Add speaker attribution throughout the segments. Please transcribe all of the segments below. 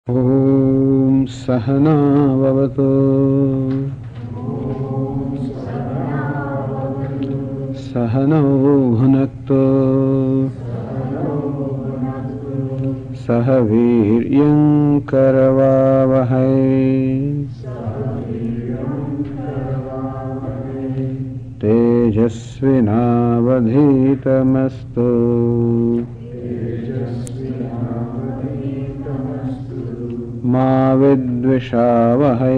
Speaker 1: Om Sahana Bhavatu Sahana Bhunaktu Sahaviryam Karavavahai Tejasvinavadhitamastu Ma vidvishavahai.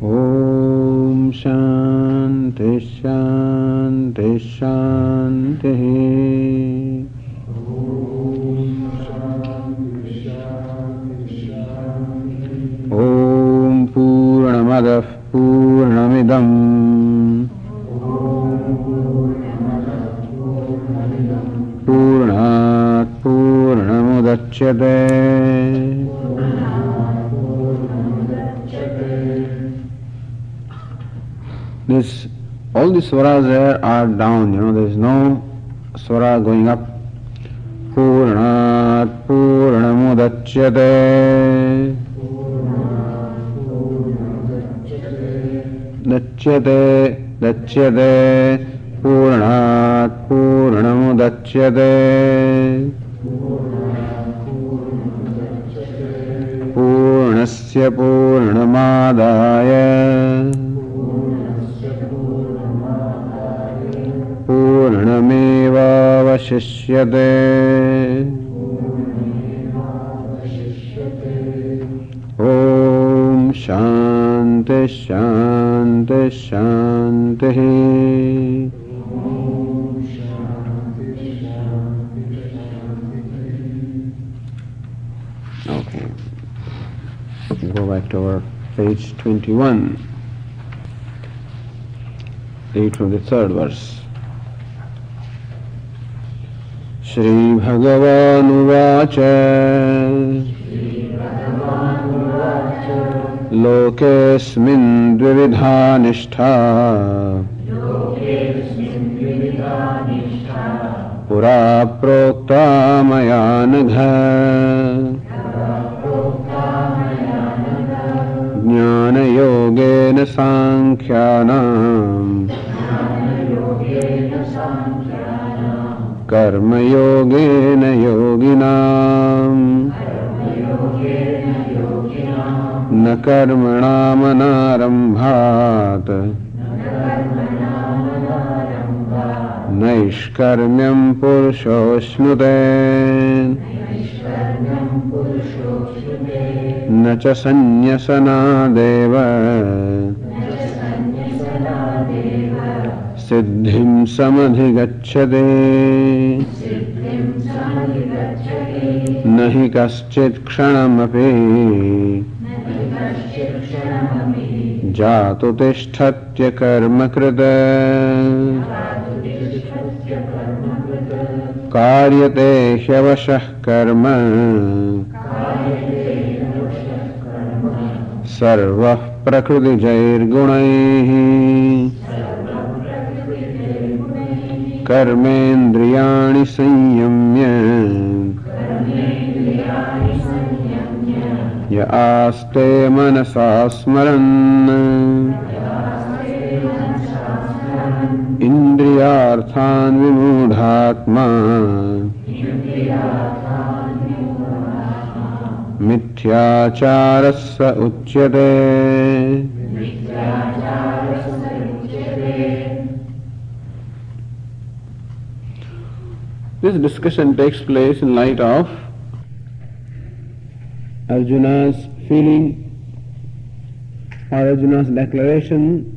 Speaker 1: Om Shanti Shanti Shanti. Om Purnamadav Purnamidam Purnat Purnamudachyate. All the swaras there are down, there is no swara going up. Purnat Purnamudachyate. Dachyate, Dachyate. Purnat Purnamudachyate. Purnasya Purnamadaya Purnamevavashishyate. Om Shanti Shanti Shanti. Okay. Go back to our page 21. Read from the third verse. Shri Bhagavan Uvacha Lokesmin Dvividha Nishtha Pura Prokta Maya Nagha Jnana Yogena Sankhyanam Karma Yogena Yoginam Na Karmanam Anarambhat Naishkarmyam Purushoshnute Na cha Sanyasana Deva Siddhim Samadhigacchate Nahi Kaschit Kshanamapi Jatu Tishthatya Karma Krita Karyate Hyavashah Karma Sarvah Prakriti Jair Gunaihi Karmendriyani Sanyamya Ya Aste Manasa Smaran Indriyarthan Vimudhatma Mithyacharasya Uchyate. This discussion takes place in light of Arjuna's feeling or Arjuna's declaration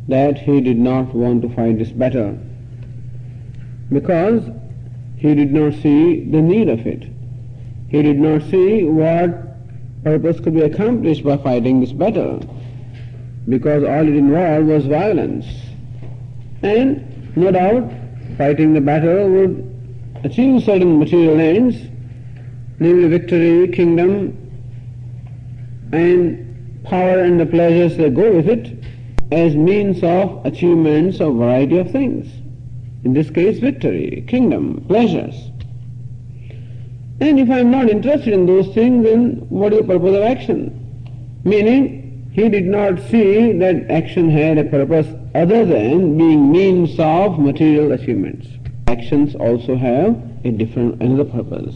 Speaker 1: that he did not want to fight this battle because he did not see the need of it. He did not see what purpose could be accomplished by fighting this battle because all it involved was violence. And no doubt fighting the battle would achieve certain material ends, namely victory, kingdom, and power and the pleasures that go with it as means of achievements of variety of things. In this case, victory, kingdom, pleasures. And if I am not interested in those things, then what is the purpose of action? Meaning, he did not see that action had a purpose other than being means of material achievements. Actions also have another purpose.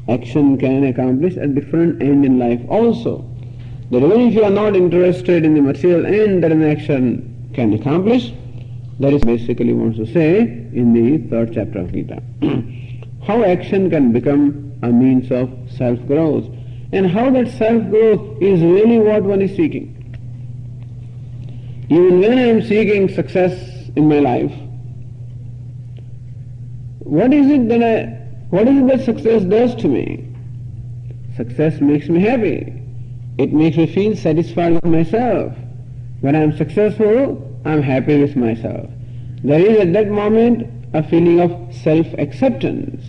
Speaker 1: Action can accomplish a different end in life also. That even if you are not interested in the material end that an action can accomplish, that is basically wants to say in the 3rd chapter of Gītā. How action can become a means of self-growth, and how that self-growth is really what one is seeking. Even when I am seeking success in my life, what is it that success does to me? Success makes me happy. It makes me feel satisfied with myself. When I am successful, I am happy with myself. There is at that moment a feeling of self-acceptance.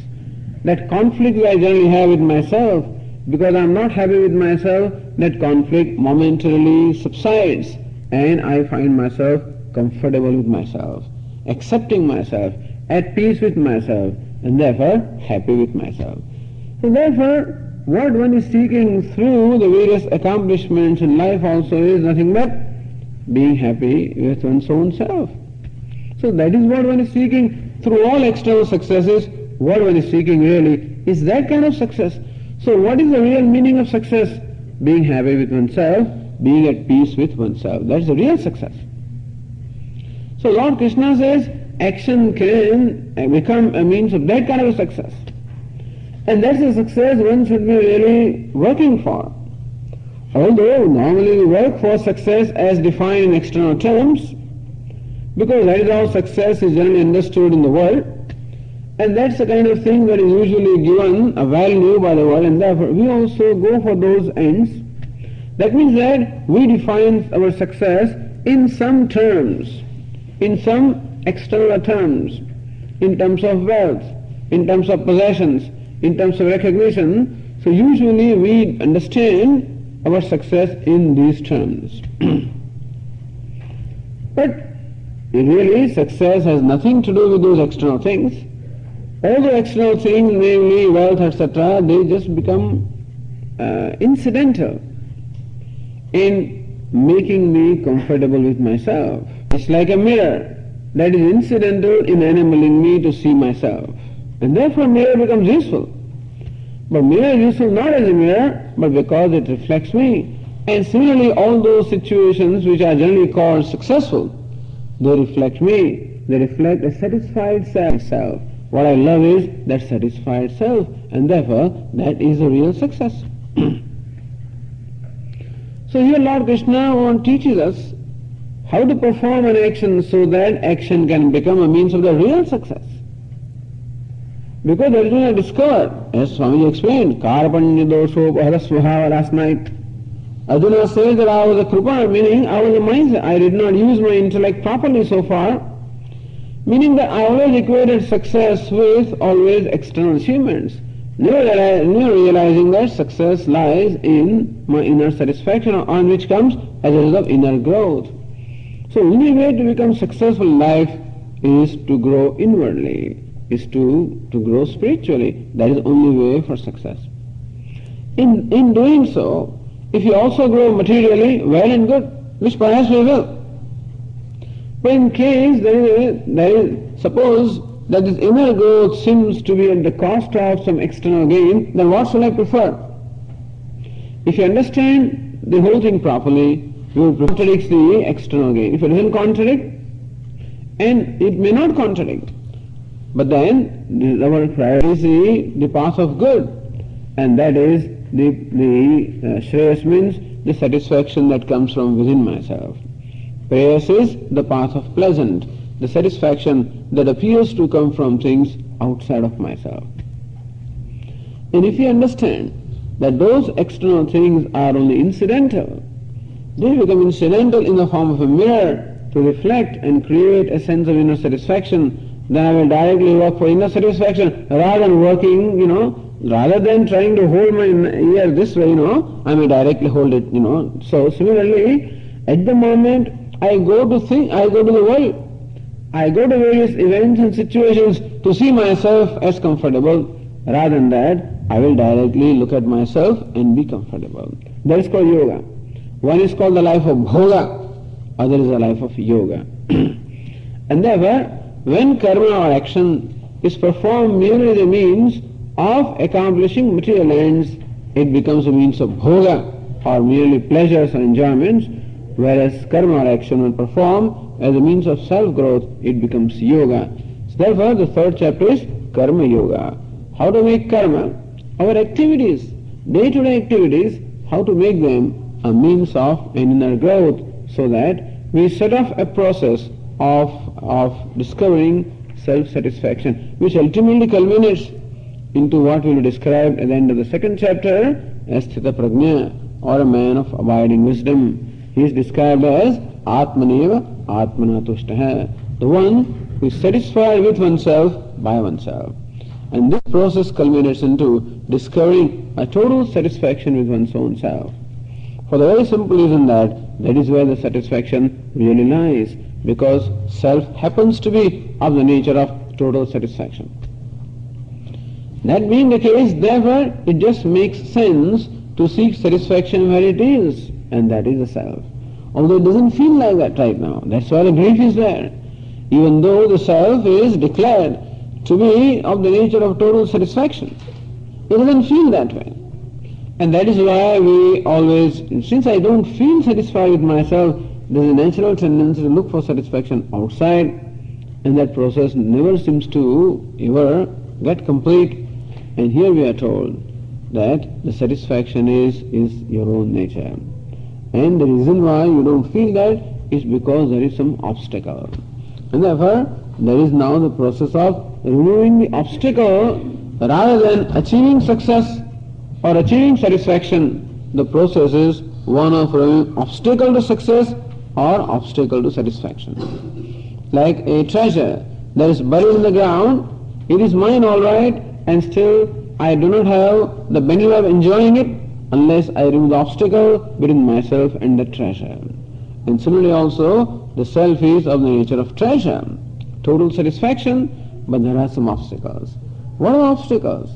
Speaker 1: That conflict I generally have with myself, because I am not happy with myself, that conflict momentarily subsides and I find myself comfortable with myself, accepting myself, at peace with myself, and therefore happy with myself. So therefore, what one is seeking through the various accomplishments in life also is nothing but being happy with one's own self. So that is what one is seeking through all external successes. What one is seeking really is that kind of success. So what is the real meaning of success? Being happy with oneself, being at peace with oneself. That's the real success. So Lord Krishna says action can become a means of that kind of a success. And that's the success one should be really working for. Although normally we work for success as defined in external terms, because that is how success is generally understood in the world, and that's the kind of thing that is usually given a value by the world, and therefore we also go for those ends. That means that we define our success in some terms, in some external terms, in terms of wealth, in terms of possessions, in terms of recognition. So usually we understand our success in these terms. But really success has nothing to do with those external things. All the external things, namely wealth, etc., they just become incidental in making me comfortable with myself. It's like a mirror that is incidental in enabling me to see myself. And therefore mirror becomes useful. But mirror is useful not as a mirror, but because it reflects me. And similarly all those situations which are generally called successful, they reflect me. They reflect a satisfied self. What I love is that satisfied self, and therefore that is a real success. So here Lord Krishna teaches us how to perform an action so that action can become a means of the real success. Because Arjuna discovered, as Swamiji explained, Karpanya doshopahala svahava last night. Arjuna says that I was a krupa, meaning I was a miser. I did not use my intellect properly so far, meaning that I always equated success with always external achievements, never realizing that success lies in my inner satisfaction, on which comes as a result of inner growth. So only way to become successful in life is to grow inwardly, is to grow spiritually. That is the only way for success. In doing so, if you also grow materially, well and good, which perhaps we will. But in case suppose that this inner growth seems to be at the cost of some external gain, then what shall I prefer? If you understand the whole thing properly, you will contradict the external gain. If it doesn't contradict, and it may not contradict, but then our priority is the path of good, and that is the shreyas means the satisfaction that comes from within myself. Prayas is the path of pleasant, the satisfaction that appears to come from things outside of myself. And if you understand that those external things are only incidental, they become incidental in the form of a mirror to reflect and create a sense of inner satisfaction, then I will directly work for inner satisfaction rather than working, rather than trying to hold my ear this way, I may directly hold it, So similarly, at the moment I go to the world, I go to various events and situations to see myself as comfortable. Rather than that, I will directly look at myself and be comfortable. That is called yoga. One is called the life of bhoga, other is the life of yoga. And therefore, when karma or action is performed merely as a means of accomplishing material ends, it becomes a means of bhoga, or merely pleasures or enjoyments, whereas karma or action when performed as a means of self-growth, it becomes yoga. So therefore, the third chapter is karma yoga. How to make karma, our activities, day-to-day activities, how to make them a means of an inner growth, so that we set off a process of discovering self-satisfaction, which ultimately culminates into what will be described at the end of the second chapter as Sthita Prajna, or a man of abiding wisdom. He is described as Atmaneva Atmana Tushtaha, the one who is satisfied with oneself by oneself. And this process culminates into discovering a total satisfaction with one's own self. For the very simple reason that is where the satisfaction really lies, because self happens to be of the nature of total satisfaction. That being the case, therefore, it just makes sense to seek satisfaction where it is, and that is the self. Although it doesn't feel like that right now, that's why the grief is there. Even though the self is declared to be of the nature of total satisfaction, it doesn't feel that way. And that is why we always, since I don't feel satisfied with myself, there is a natural tendency to look for satisfaction outside, and that process never seems to ever get complete. And here we are told that the satisfaction is your own nature. And the reason why you don't feel that is because there is some obstacle. And therefore, there is now the process of removing the obstacle. Rather than achieving success or achieving satisfaction, the process is one of removing obstacle to success or obstacle to satisfaction. Like a treasure that is buried in the ground, it is mine all right, and still I do not have the benefit of enjoying it unless I remove the obstacle between myself and the treasure. And similarly also, the self is of the nature of treasure, total satisfaction, but there are some obstacles. What are obstacles?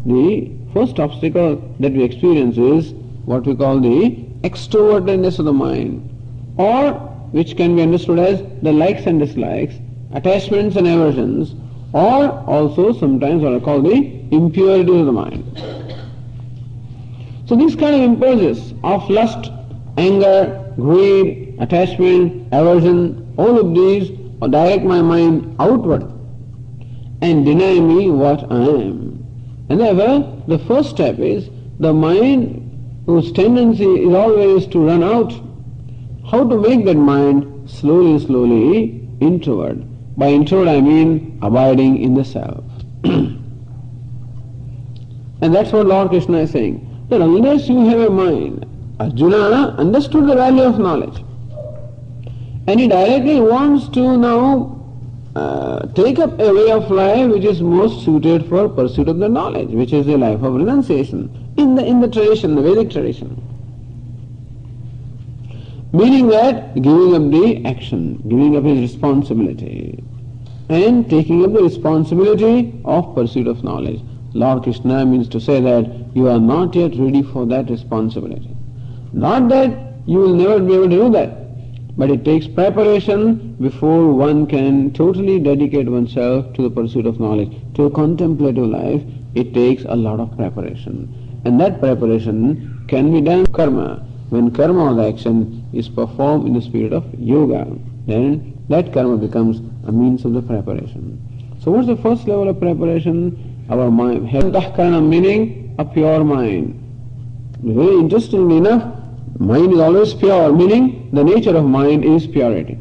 Speaker 1: The first obstacle that we experience is what we call the extrovertedness of the mind, or which can be understood as the likes and dislikes, attachments and aversions, or also sometimes what I call the impurity of the mind. So these kind of impulses of lust, anger, greed, attachment, aversion, all of these direct my mind outward and deny me what I am. And therefore, the first step is the mind whose tendency is always to run out. How to make that mind slowly introvert. By introvert I mean abiding in the self. And that's what Lord Krishna is saying, that unless you have a mind, Arjuna understood the value of knowledge, and he directly wants to now take up a way of life which is most suited for pursuit of the knowledge, which is the life of renunciation in the tradition, the Vedic tradition. Meaning that giving up the action, giving up his responsibility, and taking up the responsibility of pursuit of knowledge. Lord Krishna means to say that you are not yet ready for that responsibility. Not that you will never be able to do that, but it takes preparation before one can totally dedicate oneself to the pursuit of knowledge. To a contemplative life, it takes a lot of preparation. And that preparation can be done karma. When karma or the action is performed in the spirit of yoga, then that karma becomes a means of the preparation. So what's the first level of preparation? Our mind, karana, meaning a pure mind. Very interestingly enough, mind is always pure, meaning the nature of mind is purity.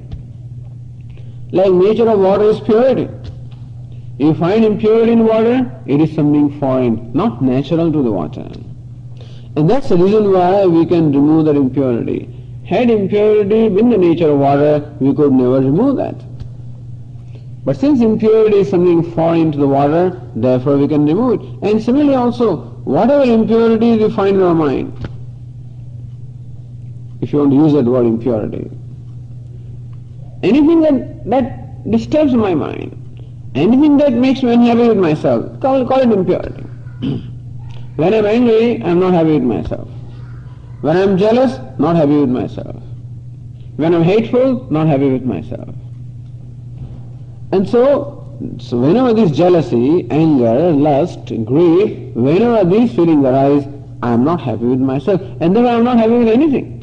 Speaker 1: Like nature of water is purity. If you find impurity in water, it is something foreign, not natural to the water. And that's the reason why we can remove that impurity. Had impurity been the nature of water, we could never remove that. But since impurity is something foreign to the water, therefore we can remove it. And similarly also, whatever impurities we find in our mind, if you want to use that word impurity, anything that disturbs my mind, anything that makes me unhappy with myself, call it impurity. When I'm angry, I'm not happy with myself. When I'm jealous, not happy with myself. When I'm hateful, not happy with myself. And so whenever this jealousy, anger, lust, grief, whenever these feelings arise, I am not happy with myself, and therefore I am not happy with anything.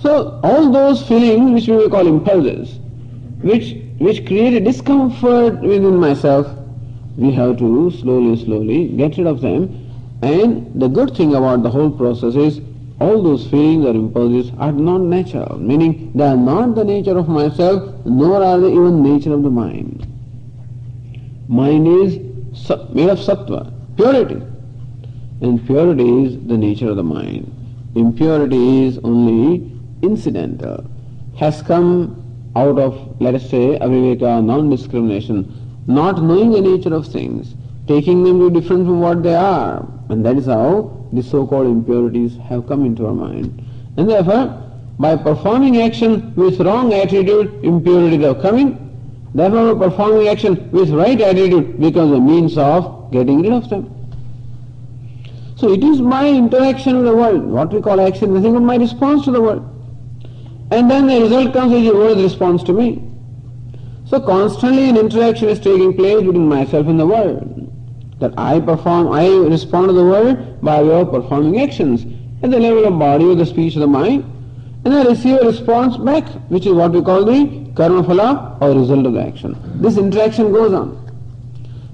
Speaker 1: So all those feelings which we will call impulses, which create a discomfort within myself, we have to slowly get rid of them. And the good thing about the whole process is all those feelings or impulses are not natural, meaning they are not the nature of myself, nor are they even nature of the mind. Mind is made of sattva, purity, and purity is the nature of the mind. Impurity is only incidental, has come out of, let us say, aviveka, non-discrimination, not knowing the nature of things, taking them to be different from what they are, and that is how the so-called impurities have come into our mind. And therefore, by performing action with wrong attitude, impurities have come in. Therefore, performing action with right attitude becomes a means of getting rid of them. So it is my interaction with the world, what we call action, nothing but my response to the world. And then the result comes as the world's response to me. So constantly an interaction is taking place between myself and the world. That I respond to the world by way of performing actions at the level of body or the speech of the mind, and I receive a response back, which is what we call the karma phala or result of the action. This interaction goes on.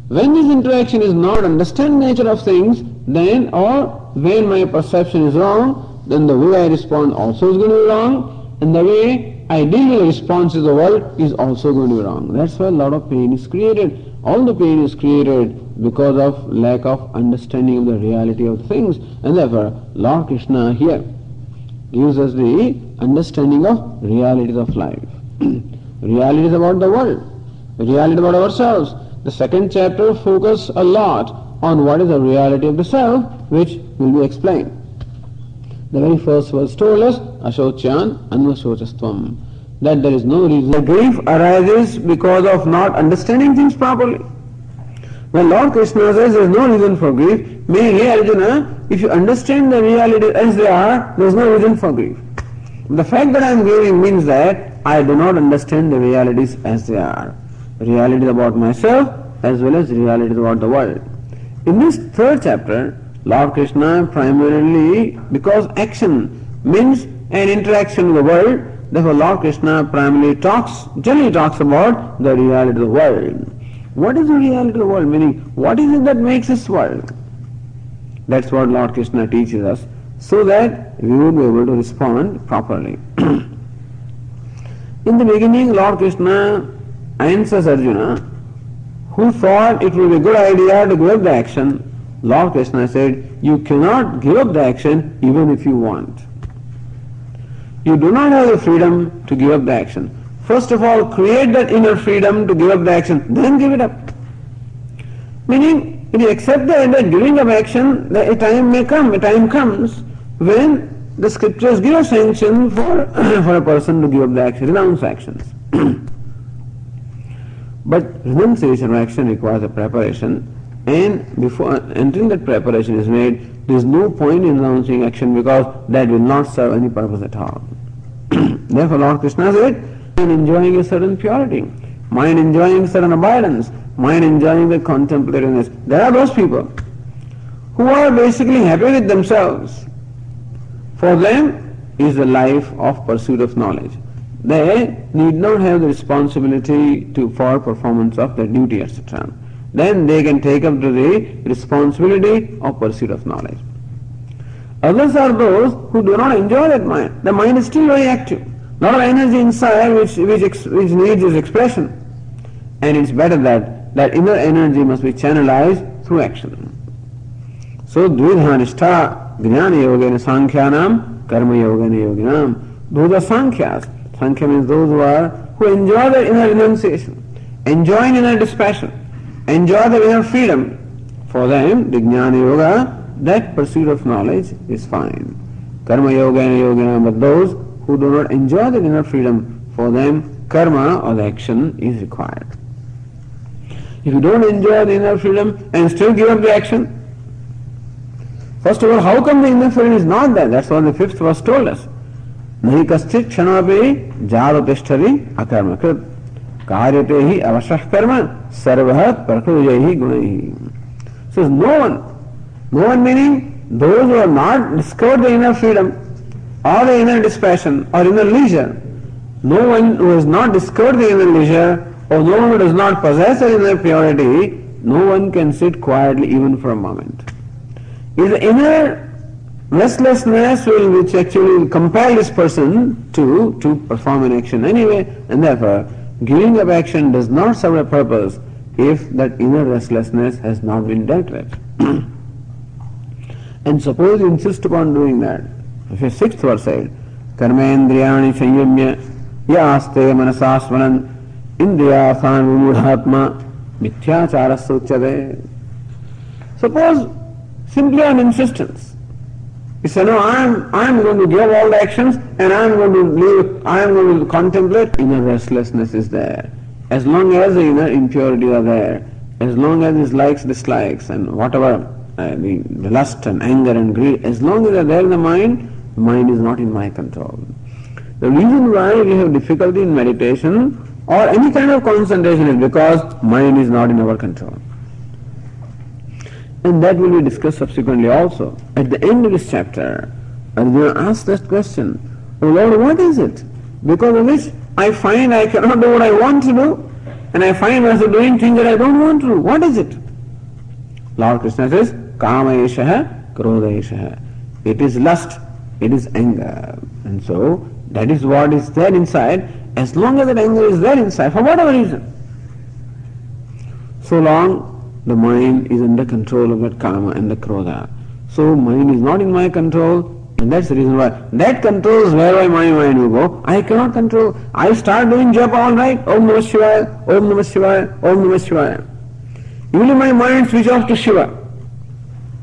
Speaker 1: When this interaction is not understanding the nature of things, then or when my perception is wrong, then the way I respond also is going to be wrong, and the way I deal with the response to the world is also going to be wrong. That's why a lot of pain is created. All the pain is created because of lack of understanding of the reality of things, and therefore Lord Krishna here gives us the understanding of realities of life, realities about the world, reality about ourselves. The second chapter focuses a lot on what is the reality of the self, which will be explained. The very first verse told us, Ashocyan Anvashochastvam, that there is no reason. The grief arises because of not understanding things properly. When Lord Krishna says there is no reason for grief, meaning, hey Arjuna, if you understand the reality as they are, there is no reason for grief. The fact that I am grieving means that I do not understand the realities as they are. Realities about myself as well as realities about the world. In this third chapter, Lord Krishna primarily, because action means an interaction with the world, therefore Lord Krishna generally talks about the reality of the world. What is the reality of the world? Meaning, what is it that makes this world? That's what Lord Krishna teaches us, so that we will be able to respond properly. In the beginning, Lord Krishna answers Arjuna, who thought it would be a good idea to give up the action. Lord Krishna said, you cannot give up the action even if you want. You do not have the freedom to give up the action. First of all, create that inner freedom to give up the action, then give it up. Meaning, if you accept that giving up action, a time comes when the scriptures give a sanction for a person to give up the action, renounce actions. But renunciation of action requires a preparation, and before entering that preparation is made, there is no point in renouncing action because that will not serve any purpose at all. Therefore Lord Krishna said, mind enjoying a certain purity, mind enjoying certain abundance, mind enjoying the contemplativeness. There are those people who are basically happy with themselves. For them is the life of pursuit of knowledge. They need not have the responsibility for performance of their duty, etc. Then they can take up the responsibility of pursuit of knowledge. Others are those who do not enjoy that mind. The mind is still very active. Lot of energy inside which needs its expression. And it's better that inner energy must be channelized through action. So dvidhanishta jnana yogena sankhyanam karma yogena yoginam. Those are sankhyas. Sankhya means those who enjoy their inner renunciation, enjoying inner dispassion, enjoy their inner freedom. For them, the jnana yoga, that pursuit of knowledge is fine. Karma yoga and yogina, but those who do not enjoy the inner freedom, for them karma or the action is required. If you don't enjoy the inner freedom and still give up the action, first of all, how come the inner freedom is not there? That's what the fifth verse told us. Nahi kaschit kshanapi jaratishthari akarma krit karyate hi avashah karma sarvah prakrujahi gunahi. So no one meaning those who have not discovered the inner freedom or the inner dispassion or inner leisure. No one who has not discovered the inner leisure or no one who does not possess the inner purity, no one can sit quietly even for a moment. Is the inner restlessness which actually will compel this person to perform an action anyway, and therefore giving up action does not serve a purpose if that inner restlessness has not been dealt with. And suppose you insist upon doing that. If your sixth verse said, Karmendriyani Sanyamya Yaste Manasasvanan Indriyathan Vimudhatma Mithyachara Suchade. Suppose simply on insistence, you say, no, I'm going to give all the actions and I'm going to contemplate. Inner restlessness is there. As long as the inner impurities are there, as long as his likes, dislikes and whatever, the lust and anger and greed, as long as they are there in the mind is not in my control. The reason why we have difficulty in meditation or any kind of concentration is because mind is not in our control. And that will be discussed subsequently also. At the end of this chapter, Arjuna asks that question, oh Lord, what is it? Because of which I find I cannot do what I want to do, and I find myself doing things that I don't want to do. What is it? Lord Krishna says, Kama eshaha, Krodha eshaha. It is lust, it is anger. And so, that is what is there inside. As long as that anger is there inside, for whatever reason, so long the mind is under control of that Kama and the Krodha. So, mind is not in my control, and that's the reason why. That controls where my mind will go. I cannot control. I start doing japa all right, Om Namah Shivaya, Om Namah Shivaya, Om Namah Shivaya. Usually my mind switches off to Shiva.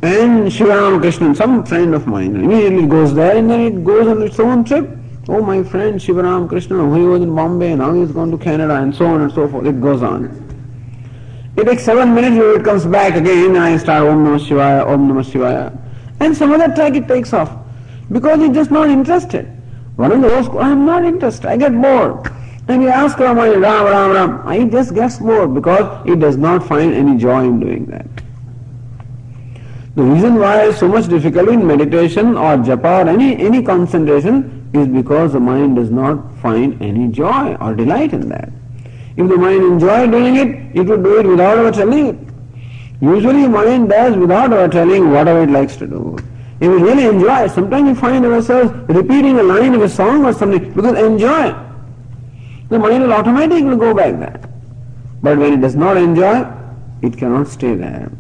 Speaker 1: And Shiva Krishna, some friend of mine, immediately goes there and then it goes on its own trip. Oh, my friend Shiva Krishna, he was in Bombay, now he has gone to Canada, and so on and so forth. It goes on. It takes 7 minutes before it comes back again, and I start Om Namah Shivaya, Om Namah Shivaya. And some other track it takes off. Because it's just not interested. One of those, I am not interested, I get bored. And you ask Rama, Ram, Ram, Ram, it just gets bored because it does not find any joy in doing that. The reason why so much difficulty in meditation or japa or any concentration is because the mind does not find any joy or delight in that. If the mind enjoyed doing it, it would do it without our telling it. Usually mind does without our telling whatever it likes to do. If we really enjoy, sometimes we find ourselves repeating a line of a song or something because enjoy. The mind will automatically go back there. But when it does not enjoy, it cannot stay there.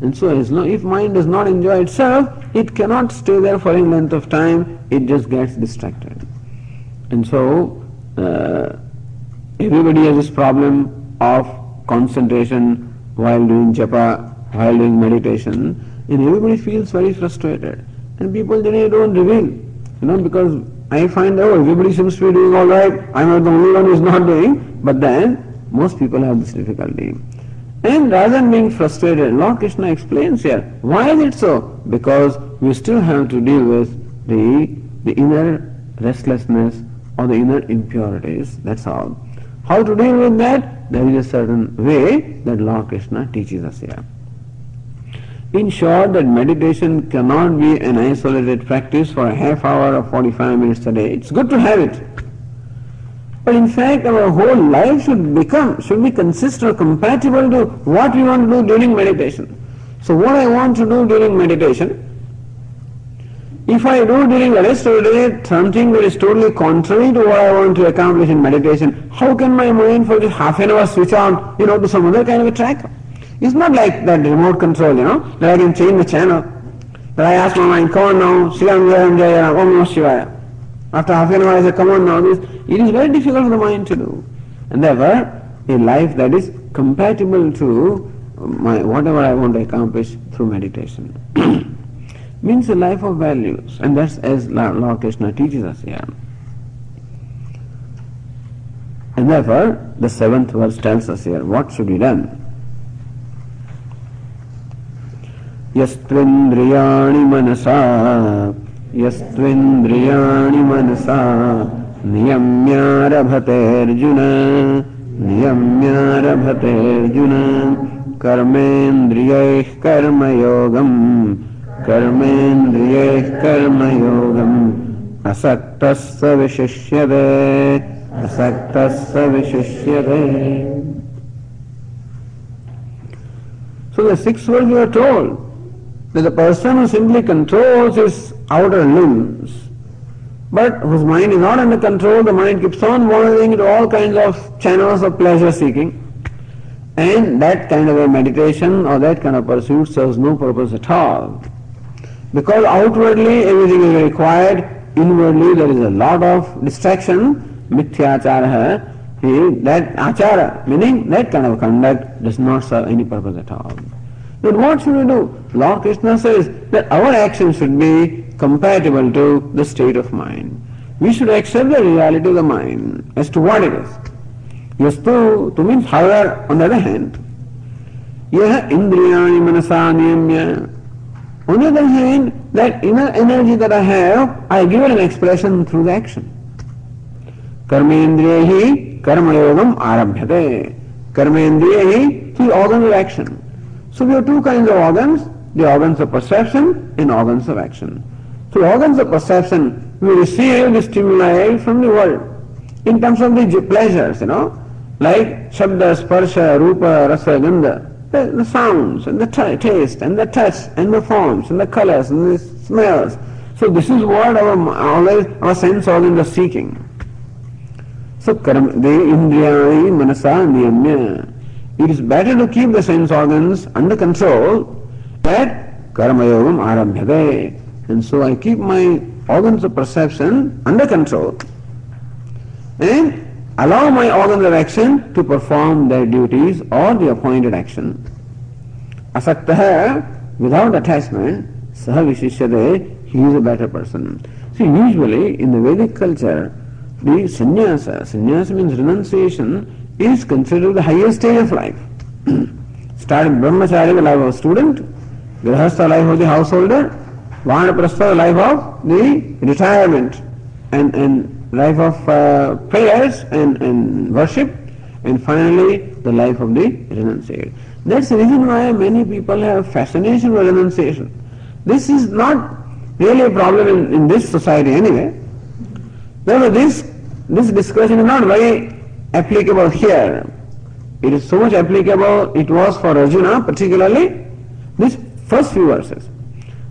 Speaker 1: And so if mind does not enjoy itself, it cannot stay there for any length of time, it just gets distracted. And so everybody has this problem of concentration while doing japa, while doing meditation, and everybody feels very frustrated. And people generally don't reveal, because I find out everybody seems to be doing all right, I'm not the only one who is not doing, but then most people have this difficulty. And rather than being frustrated, Lord Krishna explains here, why is it so? Because we still have to deal with the inner restlessness or the inner impurities, that's all. How to deal with that? There is a certain way that Lord Krishna teaches us here. In short, that meditation cannot be an isolated practice for a half hour or 45 minutes a day. It's good to have it. But in fact, our whole life should be consistent or compatible to what we want to do during meditation. So what I want to do during meditation, if I do during the rest of the day something that is totally contrary to what I want to accomplish in meditation, how can my mind for just half an hour switch on, to some other kind of a track? It's not like that remote control, that I can change the channel. That I ask my mind, come on now, Shivam Jayam Jayam, Om Namah Shivaya. After half an hour I say, come on now, it is very difficult for the mind to do. And therefore, a life that is compatible to whatever I want to accomplish through meditation means a life of values. And that's as Lord Krishna teaches us here. And therefore, the 7th verse tells us here, what should be done? Yastvindriyani manasa niyamya rabhate Arjuna karmendriyeh karma yogam asaktasya vishishyate. So the 6th verse we are told that the person who simply controls his outer limbs, but whose mind is not under control, the mind keeps on wandering into all kinds of channels of pleasure seeking, and that kind of a meditation or that kind of pursuit serves no purpose at all. Because outwardly everything is very quiet, inwardly there is a lot of distraction, mithyachara, that achara, meaning that kind of conduct does not serve any purpose at all. Then what should we do? Lord Krishna says that our actions should be compatible to the state of mind. We should accept the reality of the mind as to what it is. Yastu to means however, on the other hand, yaha indriyani manasa niyamya. On the other hand, that inner energy that I have, I give it an expression through the action. Karmendriyahi karmayogam arabhyate. Karmendriyahi, through organs of action. So we have two kinds of organs, the organs of perception and organs of action. Through organs of perception, we receive the stimuli from the world in terms of the pleasures, like Shabda, Sparsha, Rupa, Rasa, Gandha, the sounds and the taste and the touch and the forms and the colors and the smells. So this is what our sense organs are seeking. So the indriyani manasa niyamya. It is better to keep the sense organs under control, that karma yogam arabhyate. And so I keep my organs of perception under control and allow my organs of action to perform their duties or the appointed action. Asaktaha, without attachment, saha vishishyate, he is a better person. See, usually in the Vedic culture, the sannyasa means renunciation, is considered the highest stage of life. Starting brahmachari, the life of a student, grihastha, life of the householder, vanaprastha, the life of the retirement, and life of prayers and worship, and finally the life of the renunciate. That's the reason why many people have fascination with renunciation. This is not really a problem in this society anyway. Therefore this discussion is not very applicable here. It is so much applicable, it was for Arjuna particularly, these first few verses.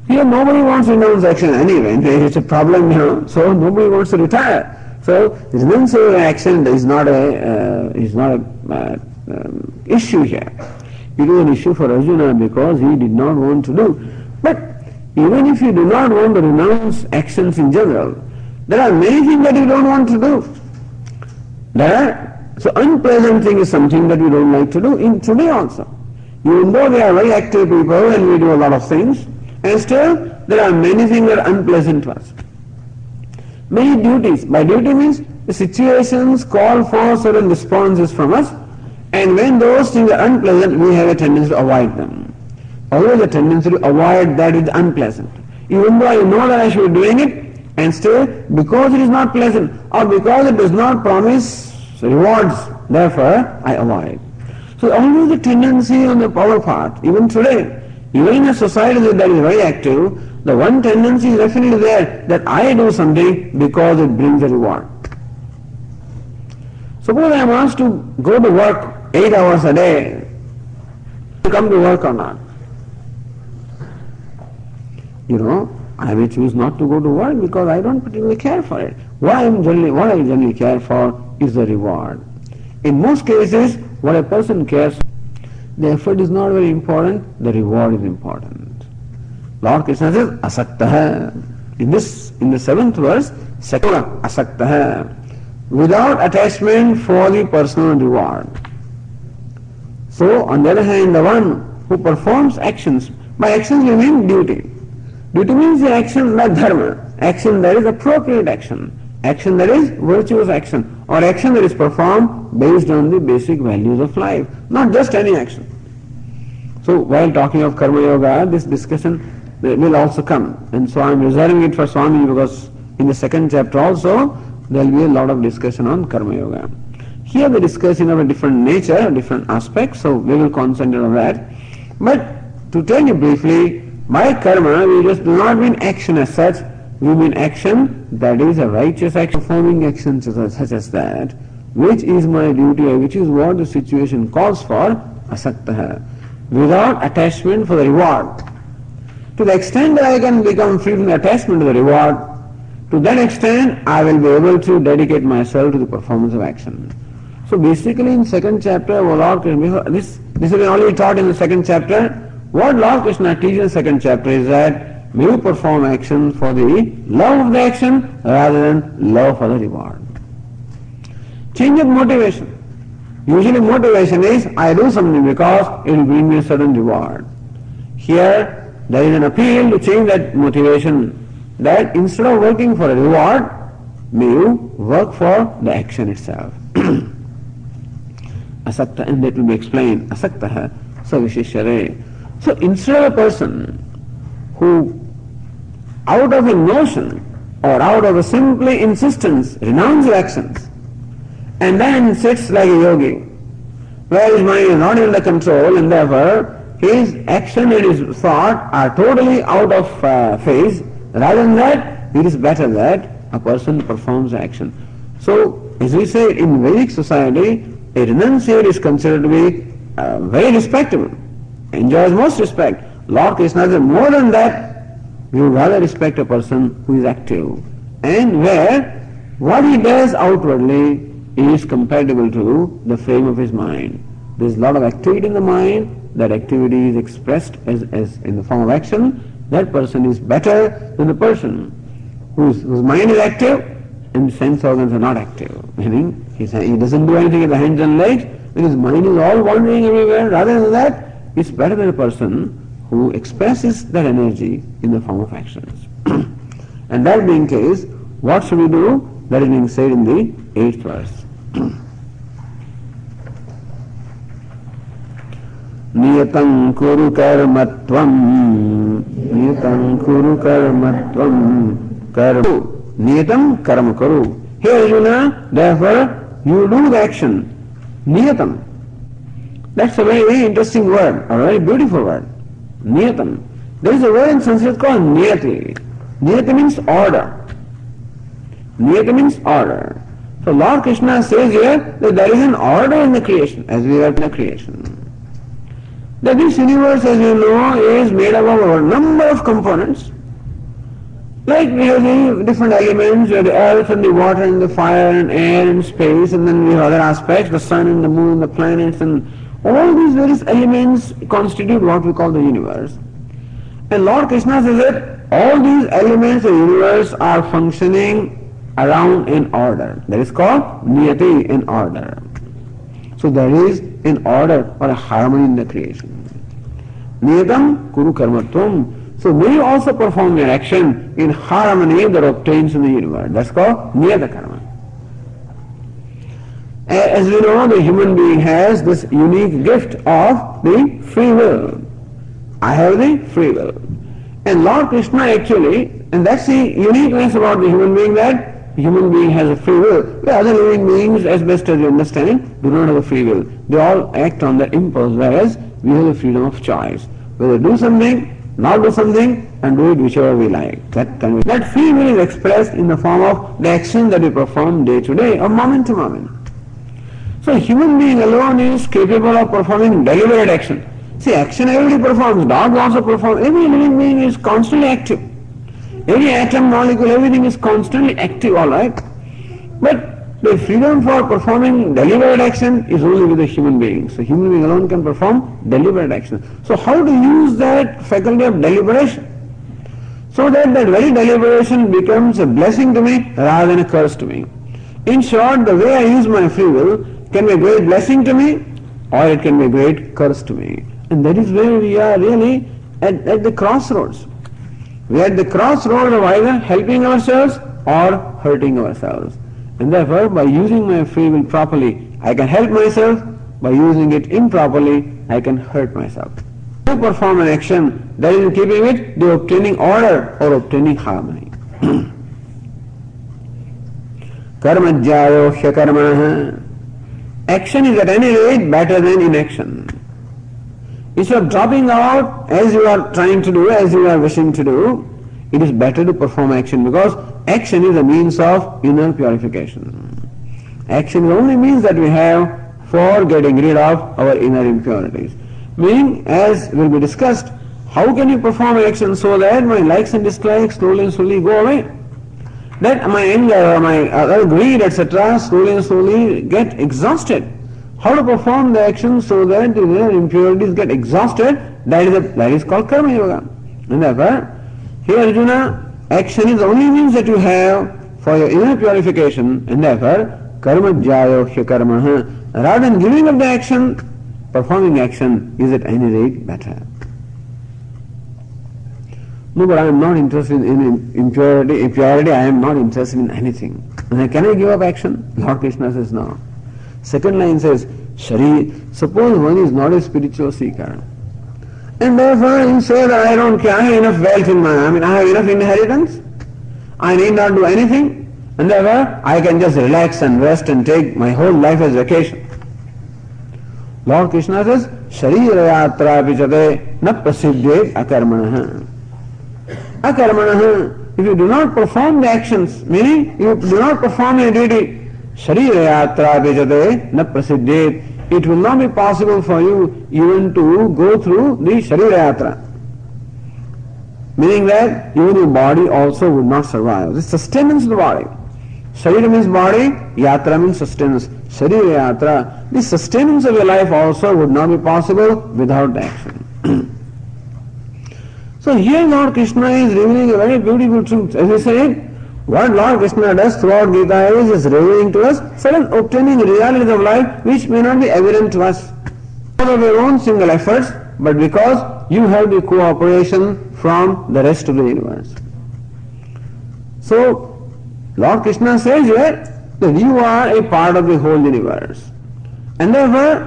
Speaker 1: Here nobody wants to renounce action anyway, it's a problem, so nobody wants to retire. So renunciation action is not a issue here. It is an issue for Arjuna because he did not want to do. But even if you do not want to renounce actions in general, there are many things that you don't want to do. So unpleasant thing is something that we don't like to do in today also. Even though we are very active people and we do a lot of things, and still there are many things that are unpleasant to us. Many duties. By duty means the situations call for certain responses from us, and when those things are unpleasant, we have a tendency to avoid them. Always a tendency to avoid that is unpleasant. Even though I know that I should be doing it, and still, because it is not pleasant, or because it does not promise rewards, therefore I avoid. So always the tendency on our part, even today, even in a society that is very active, the one tendency is definitely there, that I do something because it brings a reward. Suppose I am asked to go to work 8 hours a day, to come to work or not. I may choose not to go to work because I don't particularly care for it. What I generally care for is the reward. In most cases, what a person cares for, the effort is not very important, the reward is important. Lord Krishna says, asaktaha. In the 7th verse, sakura, asaktaha. Without attachment for the personal reward. So, on the other hand, the one who performs actions, by actions we mean duty. Duty means the action like dharma, action that is appropriate action that is virtuous action, or action that is performed based on the basic values of life, not just any action. So while talking of Karma Yoga, this discussion will also come, and so I am reserving it for Swami because in the second chapter also there will be a lot of discussion on Karma Yoga. Here the discussion of a different nature, different aspects, so we will concentrate on that. But to tell you briefly, by karma we just do not mean action as such, we mean action that is a righteous action, performing action such as that, which is my duty or which is what the situation calls for, asaktaha, without attachment for the reward. To the extent that I can become free from the attachment to the reward, to that extent I will be able to dedicate myself to the performance of action. So basically in second chapter, Lord Krishna, this has been already taught in the second chapter. What Lord Krishna teaches in the second chapter is that may you perform action for the love of the action rather than love for the reward. Change of motivation. Usually motivation is I do something because it will bring me a certain reward. Here there is an appeal to change that motivation, that instead of working for a reward, may you work for the action itself. Asakta, and that will be explained. Asaktaha savishishare. So instead of a person who out of a notion or out of a simply insistence renounces actions and then sits like a yogi, where his mind is not under control and therefore his action and his thought are totally out of phase, rather than that, it is better that a person performs action. So, as we say, in Vedic society, a renunciate is considered to be very respectable, enjoys most respect. Lord Krishna said, more than that, we would rather respect a person who is active, and where what he does outwardly is compatible to the frame of his mind. There is a lot of activity in the mind, that activity is expressed as in the form of action. That person is better than the person whose mind is active and the sense organs are not active. Meaning, he doesn't do anything with the hands and legs, and his mind is all wandering everywhere. Rather than that, it's better than a person who expresses that energy in the form of actions. And that being the case, what should we do? That is being said in the 8th verse. Niyatam kuru karmatvam, niyatam kuru karmatvam, karma. Niyatam karma kuru. Here Arjuna, therefore, you do the action. Niyatam. That's a very, very interesting word, a very beautiful word. Niyatam. There is a word in Sanskrit called niyati. Niyati means order. Niyati means order. So Lord Krishna says here that there is an order in the creation, as we are in the creation. That this universe, as you know, is made up of a number of components. Like we have the different elements, we have the earth and the water and the fire and air and space, and then we have other aspects, the sun and the moon and the planets, and all these various elements constitute what we call the universe. And Lord Krishna says that all these elements of the universe are functioning around an order. That is called niyati, in order. So there is an order or a harmony in the creation. Niyatam kuru karmatvam. So may you also perform your action in harmony that obtains in the universe. That's called niyata karma. As we know, the human being has this unique gift of the free will. I have the free will. And Lord Krishna actually, and that's the uniqueness about the human being, that the human being has a free will. The other living beings, as best as you understand, do not have a free will. They all act on their impulse, whereas we have the freedom of choice. Whether do something, not do something, and do it whichever we like. That free will is expressed in the form of the action that we perform day to day or moment to moment. So a human being alone is capable of performing deliberate action. See, action everybody performs, dogs also perform, every living being is constantly active. Every atom, molecule, everything is constantly active, alright? But the freedom for performing deliberate action is only with the human being. So human being alone can perform deliberate action. So how to use that faculty of deliberation? So that very deliberation becomes a blessing to me rather than a curse to me. In short, the way I use my free will can be a great blessing to me or it can be a great curse to me. And that is where we are really at the crossroads. We are at the crossroads of either helping ourselves or hurting ourselves. And therefore, by using my free will properly, I can help myself. By using it improperly, I can hurt myself. To perform an action that is in keeping with the obtaining order or obtaining harmony. Karmajyayo hyakarmana. Action is at any rate better than inaction. Instead of dropping out as you are trying to do, as you are wishing to do, it is better to perform action, because action is a means of inner purification. Action is the only means that we have for getting rid of our inner impurities. Meaning, as will be discussed, how can you perform action so that my likes and dislikes slowly and slowly go away? That my anger, my other greed, etc. slowly and slowly get exhausted. How to perform the action so that the inner impurities get exhausted, that is called karma yoga. And therefore, here Arjuna, action is the only means that you have for your inner purification, and therefore, karma jyayo hyakarmaha. Rather than giving up the action, performing action is at any rate better. No, but I am not interested in impurity, I am not interested in anything. And can I give up action? Lord Krishna says no. Second line says, suppose one is not a spiritual seeker, and therefore you say that I don't care, I have enough wealth I have enough inheritance, I need not do anything, and therefore I can just relax and rest and take my whole life as vacation. Lord Krishna says, Sharira yatra vichate na prasiddhet akarmanaha. Akarmanaha, if you do not perform the actions, meaning you do not perform a duty, Sharira yatra vichate na prasiddhet, it will not be possible for you even to go through the Sharira yatra. Meaning that even your body also would not survive. The sustenance of the body. Sharira means body, yatra means sustenance. Sharira yatra, the sustenance of your life also would not be possible without action. So here Lord Krishna is revealing a very beautiful truth. As we said, what Lord Krishna does throughout Gītā is revealing to us certain obtaining realities of life which may not be evident to us because of your own single efforts, but because you have the cooperation from the rest of the universe. So Lord Krishna says here that you are a part of the whole universe. And therefore,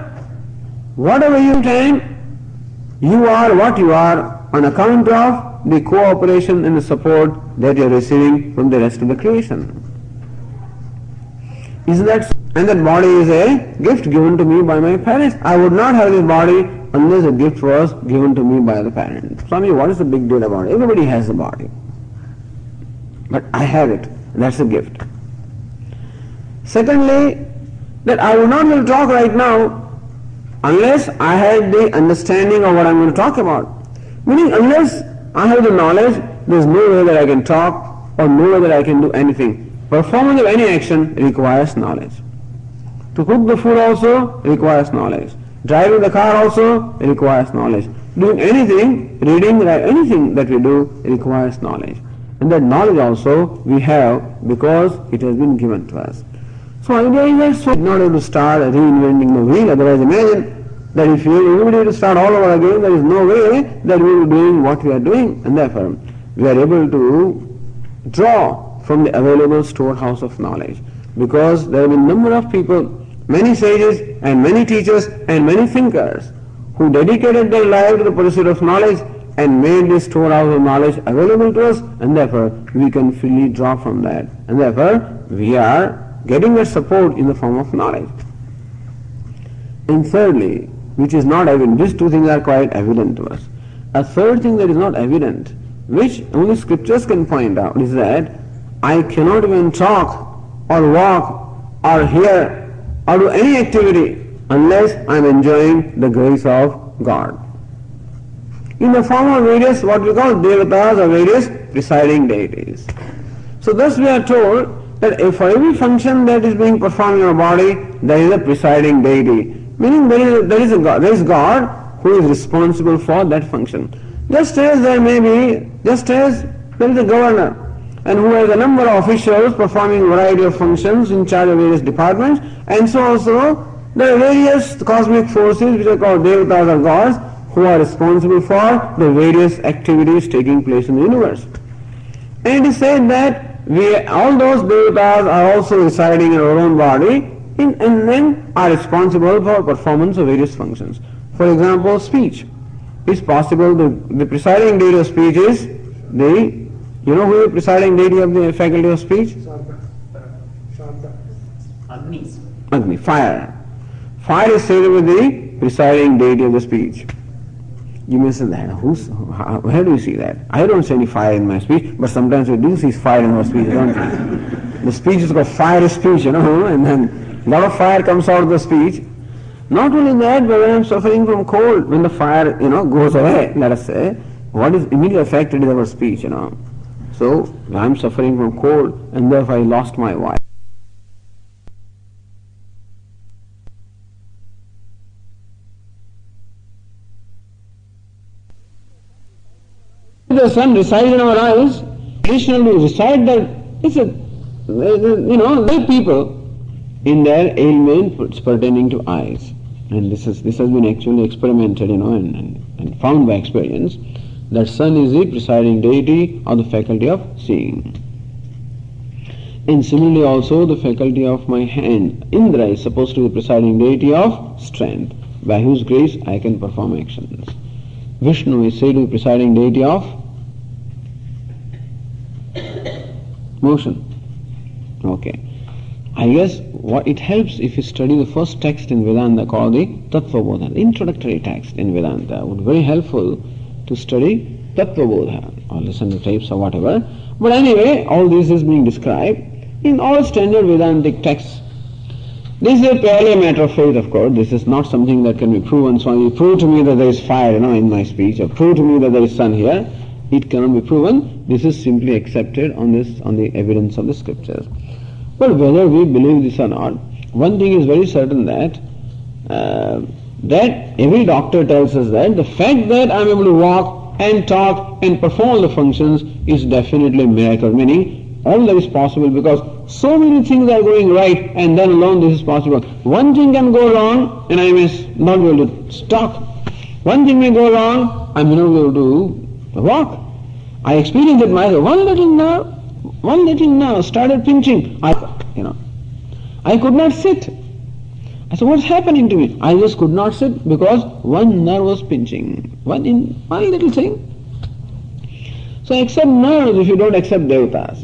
Speaker 1: whatever you attain, you are what you are on account of the cooperation and the support that you are receiving from the rest of the creation. Isn't that so? And that body is a gift given to me by my parents. I would not have this body unless a gift was given to me by the parents. Swami, what is the big deal about it? Everybody has a body. But I have it. That's a gift. Secondly, that I would not be able to talk right now unless I had the understanding of what I'm going to talk about. Meaning, unless I have the knowledge, there's no way that I can talk or no way that I can do anything. Performance of any action requires knowledge. To cook the food also requires knowledge. Driving the car also requires knowledge. Doing anything, reading, anything that we do requires knowledge. And that knowledge also we have because it has been given to us. So idea is that so not able to start reinventing the wheel, otherwise imagine that if you were able to start all over again, there is no way that we will be doing what we are doing, and therefore we are able to draw from the available storehouse of knowledge. Because there have been a number of people, many sages and many teachers and many thinkers who dedicated their life to the pursuit of knowledge and made this storehouse of knowledge available to us, and therefore we can freely draw from that. And therefore we are getting that support in the form of knowledge. And thirdly, which is not evident, these two things are quite evident to us. A third thing that is not evident, which only scriptures can point out, is that I cannot even talk or walk or hear or do any activity unless I am enjoying the grace of God. In the form of various, what we call devatas or various presiding deities. So thus we are told that for every function that is being performed in our body, there is a presiding deity. Meaning there is God who is responsible for that function. Just as there is a governor, and who has a number of officials performing a variety of functions in charge of various departments, and so also there are various cosmic forces which are called devatas or gods who are responsible for the various activities taking place in the universe. And it is said that all those devatas are also residing in our own body and then are responsible for performance of various functions. For example, speech is possible. The presiding deity of speech is you know who is the presiding deity of the faculty of speech? Agni, fire. Fire is said to be the presiding deity of the speech. You may say that, where do you see that? I don't see any fire in my speech, but sometimes we do see fire in our speech, don't we? The speech is called fire speech, and then a lot of fire comes out of the speech. Not only that, but when I am suffering from cold, when the fire, goes away, let us say, what is immediately affected is our speech, So, I am suffering from cold, and therefore I lost my voice. The sun resides in our eyes. Traditionally, reside that it's there people in their ailments pertaining to eyes, and this has been actually experimented, and found by experience that sun is the presiding deity of the faculty of seeing. And similarly, also the faculty of my hand, Indra, is supposed to be the presiding deity of strength, by whose grace I can perform actions. Vishnu is said to be the presiding deity of motion. Okay. I guess what it helps if you study the first text in Vedanta called the Tattva Bodha, the introductory text in Vedanta. It would be very helpful to study Tattva Bodha or listen to tapes or whatever. But anyway, all this is being described in all standard Vedantic texts. This is purely a matter of faith, of course. This is not something that can be proven. So you prove to me that there is fire, in my speech, or prove to me that there is sun here. It cannot be proven. This is simply accepted on the evidence of the scriptures. But whether we believe this or not, one thing is very certain that every doctor tells us that the fact that I am able to walk and talk and perform all the functions is definitely a miracle. Meaning, all that is possible because so many things are going right, and then alone this is possible. One thing can go wrong and I may not be able to talk. One thing may go wrong, I may not be able to walk. I experienced it myself. One little nerve started pinching. I could not sit. I said, what's happening to me? I just could not sit because one nerve was pinching. One little thing. So accept nerves if you don't accept devatas,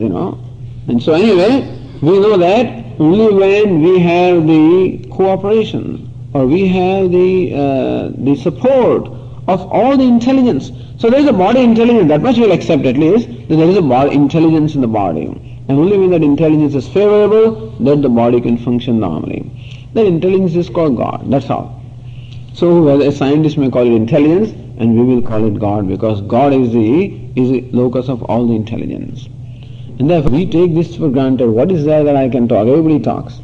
Speaker 1: And so anyway, we know that only when we have the cooperation or we have the support of all the intelligence. So there is a body intelligence, that much we will accept at least, that there is a body intelligence in the body. And only when that intelligence is favorable, that the body can function normally. That intelligence is called God, that's all. So whether a scientist may call it intelligence, and we will call it God, because God is the locus of all the intelligence. And therefore we take this for granted. What is there that I can talk? Everybody talks.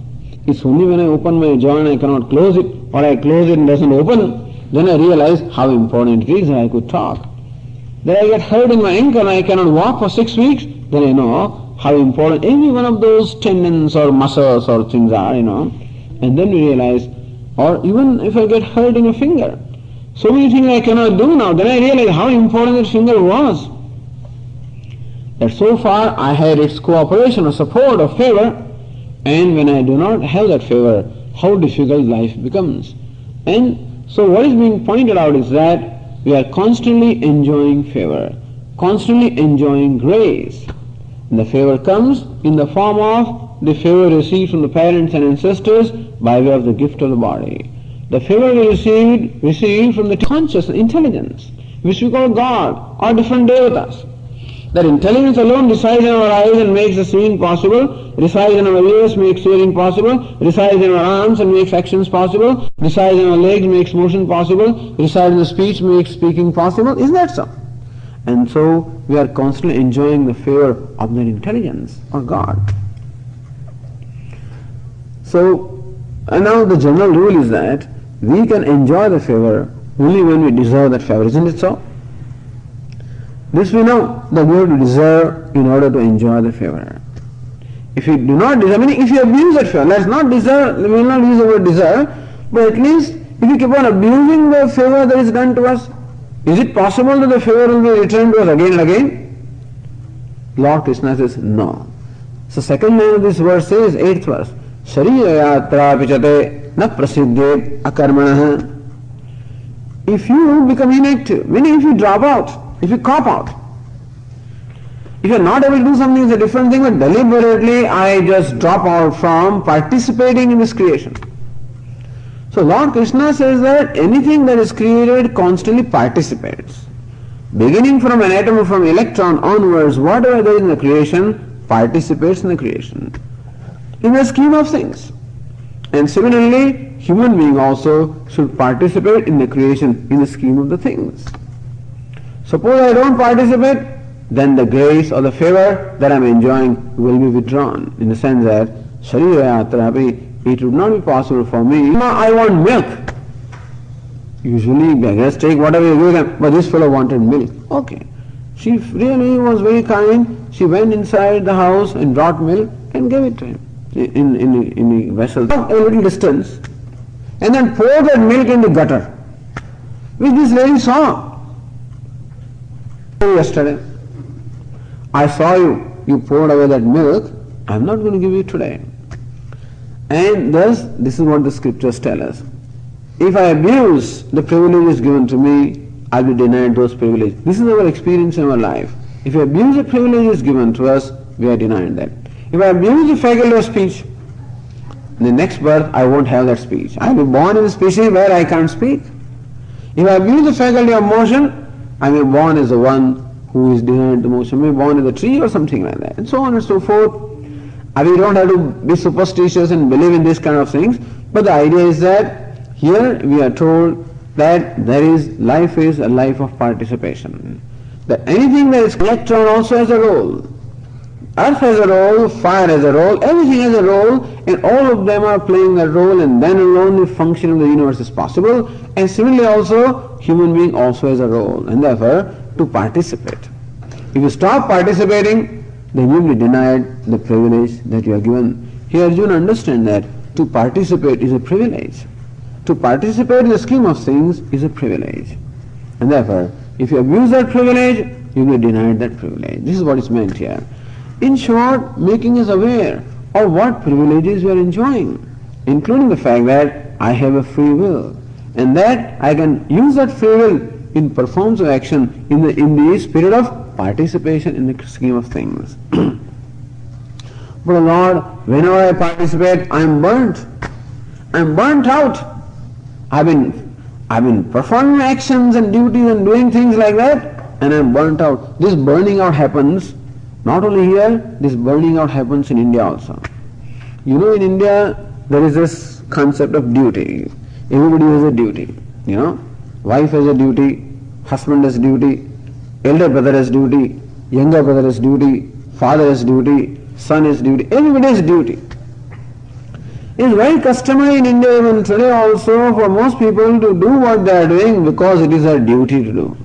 Speaker 1: It's only when I open my jaw and I cannot close it, or I close it and it doesn't open, then I realize how important it is that I could talk. Then I get hurt in my ankle and I cannot walk for 6 weeks, then I know how important every one of those tendons or muscles or things are, And then we realize, or even if I get hurt in a finger, so many things I cannot do now, then I realize how important that finger was. That so far I had its cooperation or support or favor, and when I do not have that favor, how difficult life becomes. And so what is being pointed out is that we are constantly enjoying favor, constantly enjoying grace. And the favor comes in the form of the favor received from the parents and ancestors by way of the gift of the body. The favor we received from the conscious intelligence, which we call God or different devatas. That intelligence alone resides in our eyes and makes the seeing possible, resides in our ears, makes hearing possible, resides in our arms and makes actions possible, resides in our legs, makes motion possible, resides in the speech, makes speaking possible. Isn't that so? And so we are constantly enjoying the favor of that intelligence or God. So, and now the general rule is that we can enjoy the favor only when we deserve that favor. Isn't it so? This we know that we have to deserve in order to enjoy the favor. If you do not deserve, if you abuse that favor, let's not deserve, we will not use the word deserve, but at least if you keep on abusing the favor that is done to us, is it possible that the favor will be returned to us again and again? Lord Krishna says no. So second line of this verse says, 8th verse, Sharira yatra pichate na prasiddhet akarmanah. If you become inactive, meaning if you drop out, if you cop out, if you are not able to do something, it's a different thing, but deliberately I just drop out from participating in this creation. So Lord Krishna says that anything that is created constantly participates. Beginning from an atom or from electron onwards, whatever there is in the creation participates in the creation, in the scheme of things. And similarly, human being also should participate in the creation, in the scheme of the things. Suppose I don't participate, then the grace or the favor that I am enjoying will be withdrawn, in the sense that Sharira Yatrapi, it would not be possible for me. I want milk. Usually beggars take whatever you give them, but this fellow wanted milk. Okay. She really was very kind. She went inside the house and brought milk and gave it to him in a vessel a little distance, and then poured that milk in the gutter, which this lady saw. Yesterday, I saw you poured away that milk, I am not going to give you today. And thus, this is what the scriptures tell us. If I abuse the privileges given to me, I will be denied those privileges. This is our experience in our life. If we abuse the privileges given to us, we are denied that. If I abuse the faculty of speech, in the next birth I won't have that speech. I will be born in a species where I can't speak. If I abuse the faculty of motion, I may be born as the one who is denied the motion. I may be born as a tree or something like that, and so on and so forth. We don't have to be superstitious and believe in these kind of things, but the idea is that here we are told that life is a life of participation. That anything that is electron also has a role. Earth has a role, fire has a role, everything has a role, and all of them are playing that role, and then alone the function of the universe is possible. And similarly also, human being also has a role, and therefore to participate. If you stop participating, then you will be denied the privilege that you are given. Here Arjuna understand that to participate is a privilege. To participate in the scheme of things is a privilege. And therefore, if you abuse that privilege, you will be denied that privilege. This is what is meant here. In short, making us aware of what privileges we are enjoying, including the fact that I have a free will, and that I can use that free will in performance of action in the spirit of participation in the scheme of things. But Lord, whenever I participate, I am burnt. I am burnt out. I've been performing actions and duties and doing things like that, and I am burnt out. This burning out happens not only here, this burning out happens in India also. You know, in India there is this concept of duty. Everybody has a duty. You know, wife has a duty, husband has duty, elder brother has duty, younger brother has duty, father has duty, son has duty, everybody has duty. It is very customary in India even today also for most people to do what they are doing because it is their duty to do.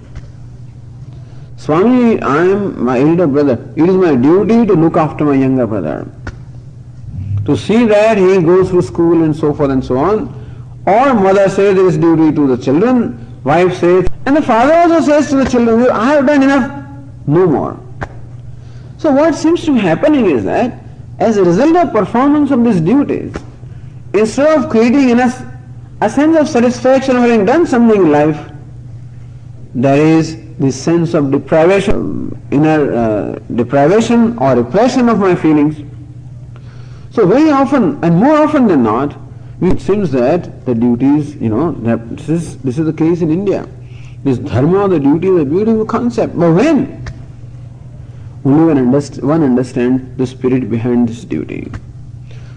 Speaker 1: Swami, I am my elder brother. It is my duty to look after my younger brother, to see that he goes through school and so forth and so on. Or mother says there is duty to the children, wife says, and the father also says to the children, I have done enough, no more. So what seems to be happening is that as a result of performance of these duties, instead of creating in us a sense of satisfaction of having done something in life, there is this sense of deprivation, inner deprivation or repression of my feelings. So very often, and more often than not, it seems that the duties, that this is the case in India. This dharma, the duty, is a beautiful concept. But when? Only when one understands the spirit behind this duty.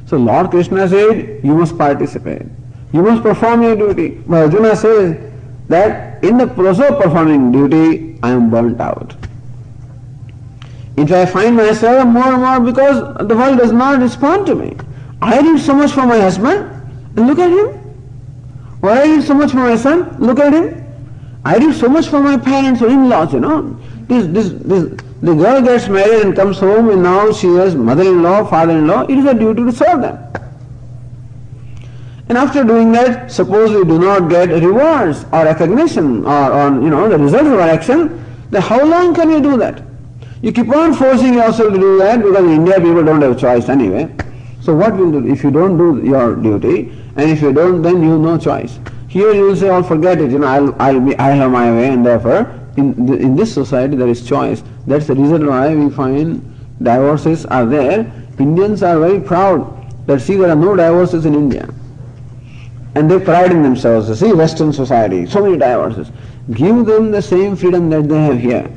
Speaker 1: So Lord Krishna said, you must participate. You must perform your duty. But Arjuna says that in the process of performing duty, I am burnt out. If I find myself more and more because the world does not respond to me. I did so much for my husband, and look at him. Or I did so much for my son, look at him. I did so much for my parents or in-laws, The girl gets married and comes home and now she has mother-in-law, father-in-law. It is a duty to serve them. And after doing that, suppose we do not get rewards or recognition or the results of our action, then how long can we do that? You keep on forcing yourself to do that because in India people don't have a choice anyway. So what will do if you don't do your duty, and if you don't, then you have no choice. Here you will say, "Oh, forget it. I'll have my way," and therefore, in this society there is choice. That's the reason why we find divorces are there. Indians are very proud that see there are no divorces in India, and they pride in themselves. See, Western society, so many divorces. Give them the same freedom that they have here.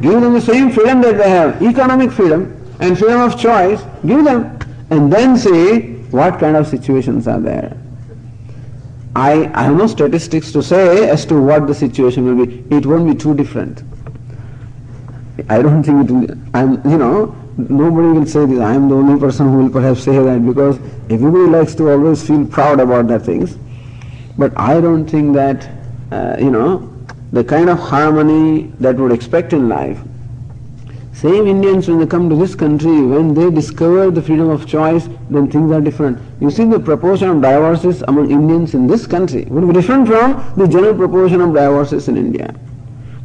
Speaker 1: Give them the same freedom that they have, economic freedom and freedom of choice. Give them, and then see what kind of situations are there. I have no statistics to say as to what the situation will be. It won't be too different. I don't think it will. Nobody will say this. I am the only person who will perhaps say that, because everybody likes to always feel proud about their things. But I don't think that, the kind of harmony that we would expect in life. Same Indians, when they come to this country, when they discover the freedom of choice, then things are different. You see, the proportion of divorces among Indians in this country would be different from the general proportion of divorces in India.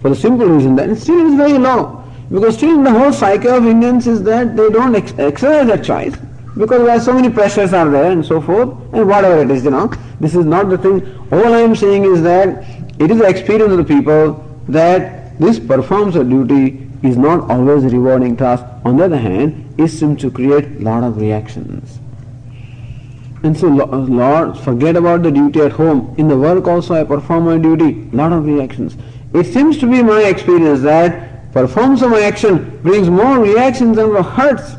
Speaker 1: For the simple reason that it still is very low. Because still the whole psyche of Indians is that they don't exercise that choice, because there are so many pressures are there and so forth, and whatever it is, this is not the thing. All I am saying is that it is the experience of the people that this performance of duty is not always a rewarding task. On the other hand, it seems to create a lot of reactions. And so, Lord, forget about the duty at home. In the work also I perform my duty, lot of reactions. It seems to be my experience that performance of my action brings more reactions and hurts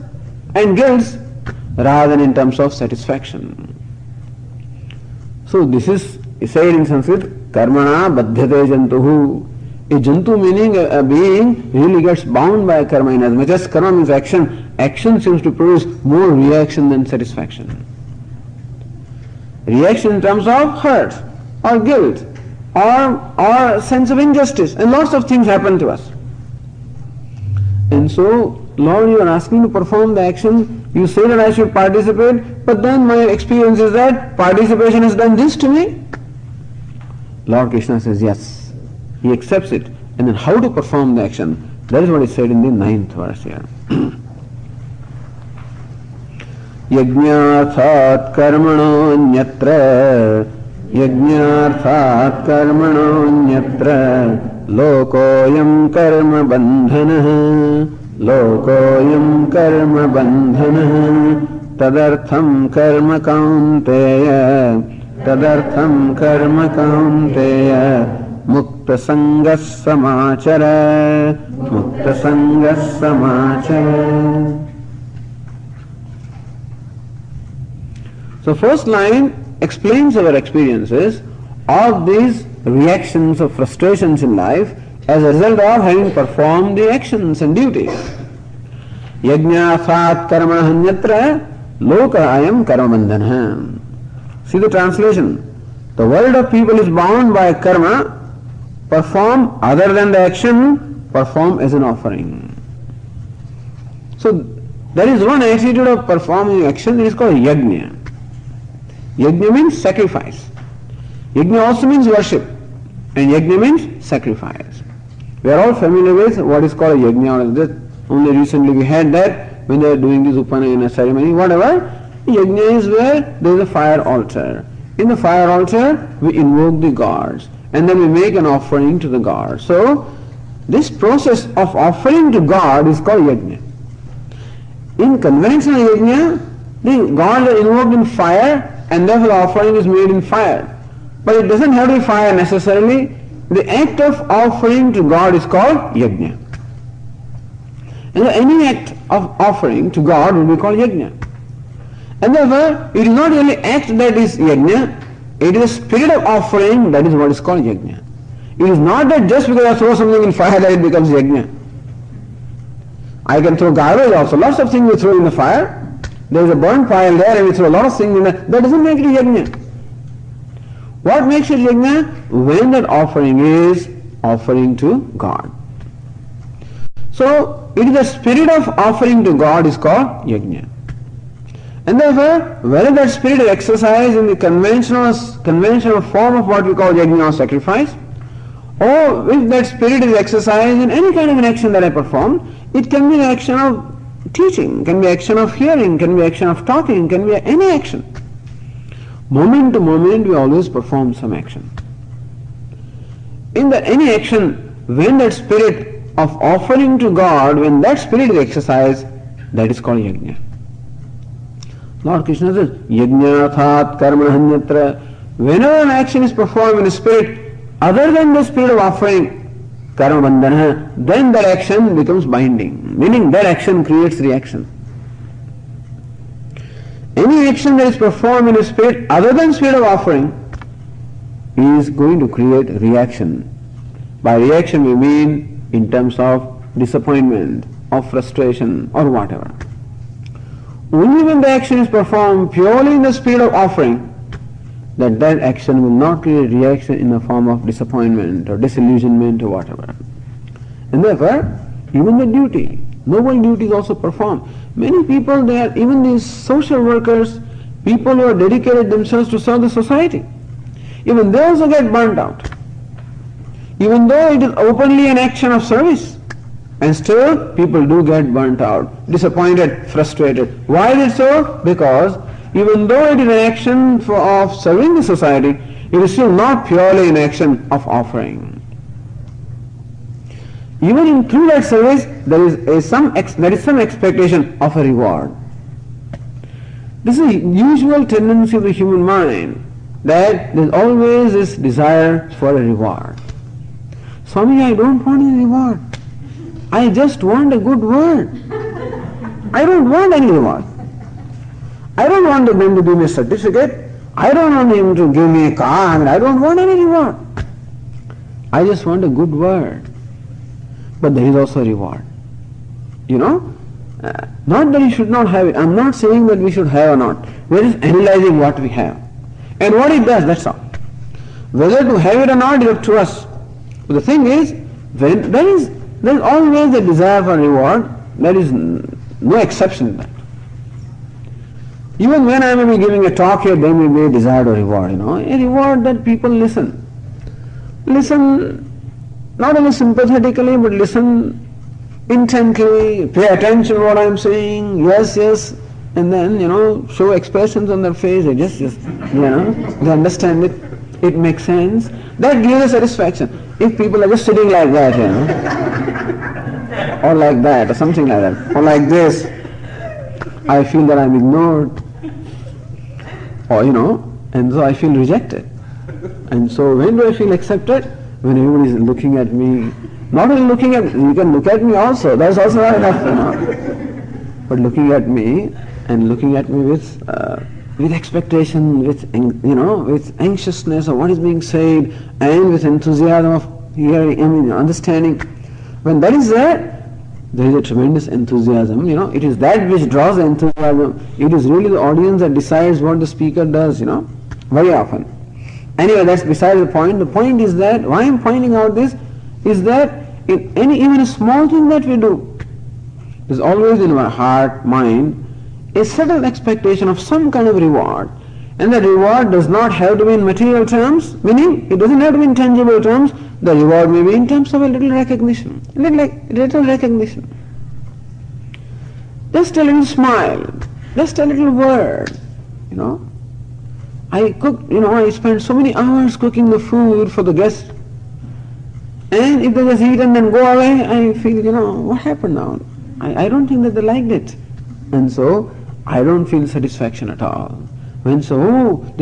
Speaker 1: and guilt rather than in terms of satisfaction. So this is said in Sanskrit, karmana baddhyate jantuhu. A jantu meaning a being really gets bound by karma. In as much as karma means action, action seems to produce more reaction than satisfaction. Reaction in terms of hurt or guilt or sense of injustice, and lots of things happen to us. And so, Lord, you are asking to perform the action, you say that I should participate, but then my experience is that participation has done this to me. Lord Krishna says yes. He accepts it. And then how to perform the action? That is what is said in the 9th verse here. Yajñārthāt karmano ñatra Yajñārthāt karmano ñatra Lokoyam karma bandhanah Lokoyam karma bandhanah Tadartham karma kaunteya Tadartham karma kaunteya Mukta sangas samachara Mukta sangas samachara. So first line explains our experiences of these reactions of frustrations in life as a result of having performed the actions and duties. Yajñāsāt karmanahanyatra loka ayam karmabandhanah. See the translation. The world of people is bound by karma. Perform other than the action, perform as an offering. So there is one attitude of performing action, it is called yajna. Yajna means sacrifice. Yajna also means worship, and yajna means sacrifice. We are all familiar with what is called a yajna. Only recently we had that when they are doing this upanayana ceremony, whatever. Yajna is where there is a fire altar. In the fire altar we invoke the gods, and then we make an offering to the god. So this process of offering to God is called yajna. In conventional yajna, the gods are invoked in fire, and therefore the offering is made in fire. But it doesn't have to be fire necessarily. The act of offering to God is called yajna. And any act of offering to God will be called yajna. And therefore, it is not only act that is yajna, it is a spirit of offering that is what is called yajna. It is not that just because I throw something in fire that it becomes yajna. I can throw garbage also. Lots of things we throw in the fire. There is a burnt pile there and we throw a lot of things in there. That doesn't make it yajna. What makes it yajna? When that offering is offering to God. So, it is the spirit of offering to God is called yajna. And therefore, whether that spirit is exercised in the conventional form of what we call yajna or sacrifice, Or if that spirit is exercised in any kind of an action that I perform, it can be an action of teaching, can be action of hearing, can be action of talking, can be any action. Moment to moment we always perform some action. In that any action, when that spirit of offering to God, when that spirit is exercised, that is called yajna. Lord Krishna says, yajnathat karmanahanyatra. Whenever an action is performed in a spirit other than the spirit of offering, karma bandhana, then that action becomes binding, meaning that action creates reaction. Any action that is performed in a spirit other than spirit of offering is going to create reaction. By reaction we mean in terms of disappointment, of frustration or whatever. Only when the action is performed purely in the spirit of offering, that action will not create reaction in the form of disappointment or disillusionment or whatever. And therefore, even the duty, noble duty is also performed. Many people, they are even these social workers, people who have dedicated themselves to serve the society, even they also get burnt out. Even though it is openly an action of service, and still people do get burnt out, disappointed, frustrated. Why is it so? Because even though it is an action of serving the society, it is still not purely an action of offering. Even through that service, there is some expectation of a reward. This is a usual tendency of the human mind, that there is always this desire for a reward. Swami, I don't want any reward. I just want a good word. I don't want any reward. I don't want them to give me a certificate. I don't want him to give me a car. I don't want any reward. I just want a good word. But there is also a reward. You know? Not that you should not have it. I'm not saying that we should have or not. We're just analyzing what we have. And what it does, that's all. Whether to have it or not is up to us. But the thing is, when there is always a desire for reward. There is no exception in that. Even when I may be giving a talk here, there may be a desire to reward, a reward that people listen. Listen not only sympathetically, but listen intently, pay attention to what I am saying, yes, and then, show expressions on their face, they just they understand it, it makes sense. That gives a satisfaction. If people are just sitting like that, or like that, or something like that, or like this, I feel that I'm ignored. Or, and so I feel rejected. And so when do I feel accepted? When everybody is looking at me. Not only looking at me, you can look at me also, that's also not enough, But looking at me, and looking at me with expectation, with anxiousness of what is being said, and with enthusiasm of hearing, understanding. When that is there is a tremendous enthusiasm, it is that which draws the enthusiasm. It is really the audience that decides what the speaker does, very often. Anyway, that's beside the point. The point is that, why I'm pointing out this, is that in even a small thing that we do, there's always in our heart, mind, a certain expectation of some kind of reward. And the reward does not have to be in material terms, meaning it doesn't have to be in tangible terms. The reward may be in terms of a little recognition, little recognition. Just a little smile, just a little word, I cook, I spend so many hours cooking the food for the guests. And if they just eat and then go away, I feel, what happened now? I don't think that they liked it. And so, I don't feel satisfaction at all. When this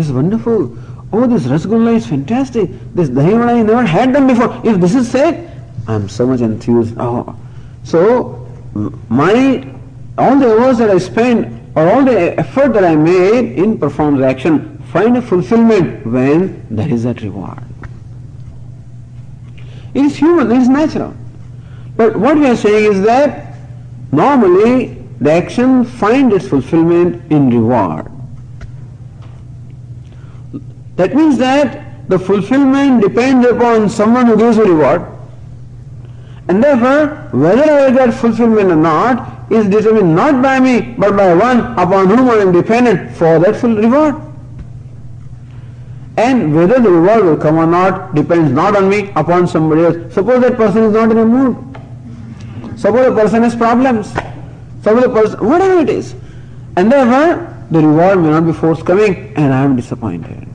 Speaker 1: is wonderful. This rasgulla is fantastic. This dahi vada, I never had them before. If this is said, I'm so much enthused. So, all the hours that I spend, or all the effort that I made in performed action, find a fulfillment when there is that reward. It is human, it is natural. But what we are saying is that normally the action finds its fulfillment in reward. That means that the fulfillment depends upon someone who gives a reward, and therefore whether I get fulfillment or not is determined not by me but by one upon whom I am dependent for that full reward. And whether the reward will come or not depends not on me, upon somebody else. Suppose that person is not in a mood. Suppose a person has problems. Suppose a person, whatever it is. And therefore, the reward may not be forthcoming and I am disappointed.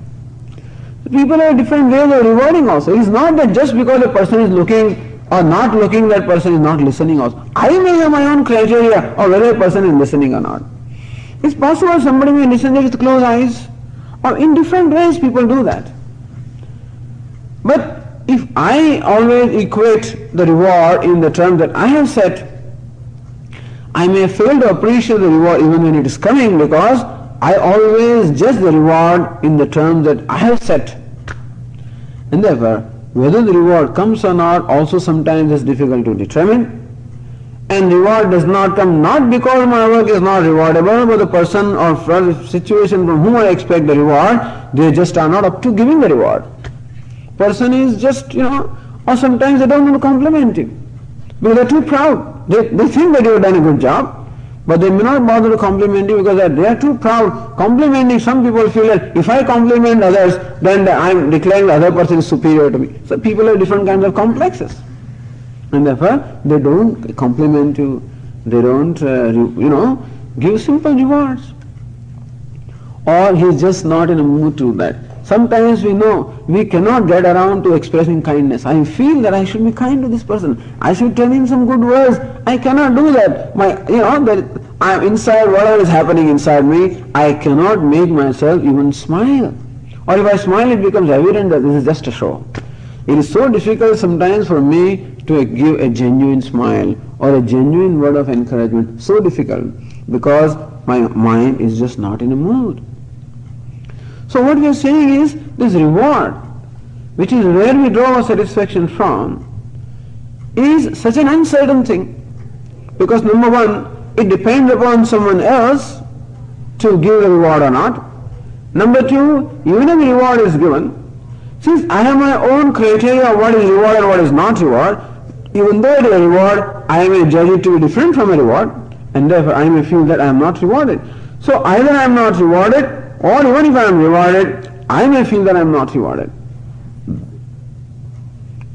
Speaker 1: People have different ways of rewarding also. It is not that just because a person is looking or not looking, that person is not listening also. I may have my own criteria of whether a person is listening or not. It's possible somebody may listen with closed eyes, or in different ways people do that. But if I always equate the reward in the terms that I have set, I may fail to appreciate the reward even when it is coming, because I always judge the reward in the terms that I have set. And therefore, whether the reward comes or not also sometimes is difficult to determine. And reward does not come not because my work is not rewardable, but the person or situation from whom I expect the reward, they just are not up to giving the reward. Person is just, or sometimes they don't want to compliment you because they're too proud. They think that you have done a good job, but they may not bother to compliment you because they are too proud. Complimenting, some people feel that if I compliment others, then I am declaring the other person is superior to me. So people have different kinds of complexes. And therefore, they don't compliment you, they don't, give simple rewards. Or he is just not in a mood to do that. Sometimes we know we cannot get around to expressing kindness. I feel that I should be kind to this person. I should tell him some good words. I cannot do that. That I am inside, whatever is happening inside me, I cannot make myself even smile. Or if I smile, it becomes evident that this is just a show. It is so difficult sometimes for me to give a genuine smile or a genuine word of encouragement. So difficult because my mind is just not in a mood. So what we are saying is this reward, which is where we draw our satisfaction from, is such an uncertain thing. Because number one, it depends upon someone else to give the reward or not. Number two, even if the reward is given, since I have my own criteria of what is reward and what is not reward, even though it is a reward, I may judge it to be different from a reward, and therefore I may feel that I am not rewarded. So either I am not rewarded, or even if I am rewarded, I may feel that I am not rewarded.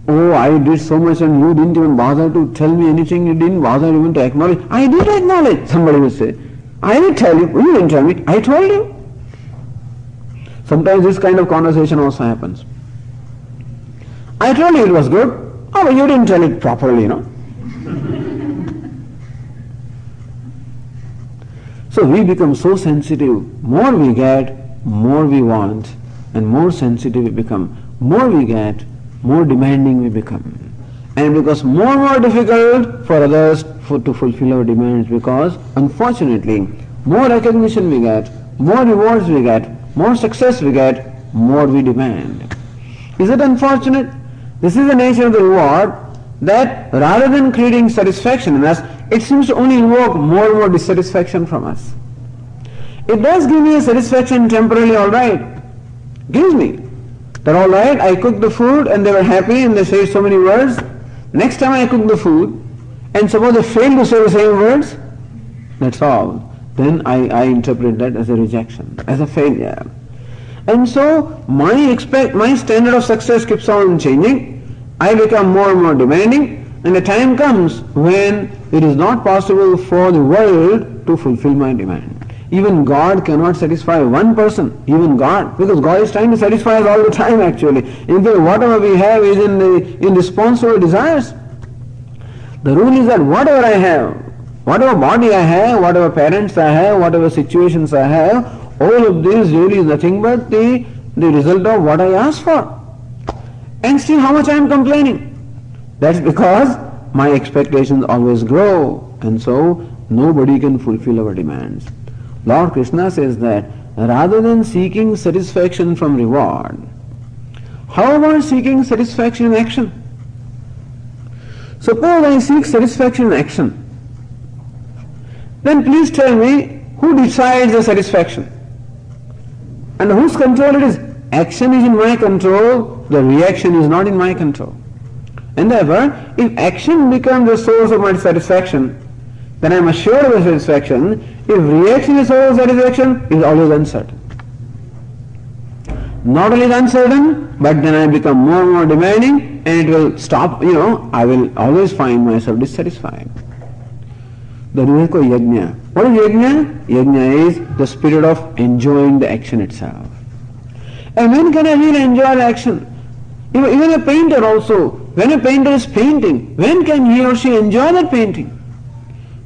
Speaker 1: Oh, I did so much and you didn't even bother to tell me anything, you didn't bother even to acknowledge. I did acknowledge, somebody will say. I did tell you, you didn't tell me, I told you. Sometimes this kind of conversation also happens. I told you it was good, oh, but you didn't tell it properly, So we become so sensitive, more we get, more we want, and more sensitive we become. More we get, more demanding we become. And it becomes more and more difficult for others to fulfill our demands because, unfortunately, more recognition we get, more rewards we get, more success we get, more we demand. Is it unfortunate? This is the nature of the reward, that rather than creating satisfaction in us, it seems to only invoke more and more dissatisfaction from us. It does give me a satisfaction temporarily, all right. Gives me. That all right, I cooked the food and they were happy and they said so many words. Next time I cook the food and suppose they fail to say the same words, that's all. Then I interpret that as a rejection, as a failure. And so my standard of success keeps on changing. I become more and more demanding, and the time comes when it is not possible for the world to fulfill my demand. Even God cannot satisfy one person, even God, because God is trying to satisfy us all the time actually. In fact, whatever we have is in response to our desires. The rule is that whatever I have, whatever body I have, whatever parents I have, whatever situations I have, all of this really is nothing but the result of what I asked for. And still how much I am complaining. That's because my expectations always grow, and so nobody can fulfill our demands. Lord Krishna says that rather than seeking satisfaction from reward, how about seeking satisfaction in action? Suppose I seek satisfaction in action, then please tell me who decides the satisfaction and whose control it is. Action is in my control, the reaction is not in my control. And therefore, if action becomes the source of my satisfaction, then I am assured of the satisfaction. If reaction is the source of satisfaction, it is always uncertain. not only the uncertain, but then I become more and more demanding, and it will stop, I will always find myself dissatisfied. The Viveko Yajna. What is Yajna? Yajna is the spirit of enjoying the action itself. And when can I really enjoy the action? Even a painter also, when a painter is painting, when can he or she enjoy that painting?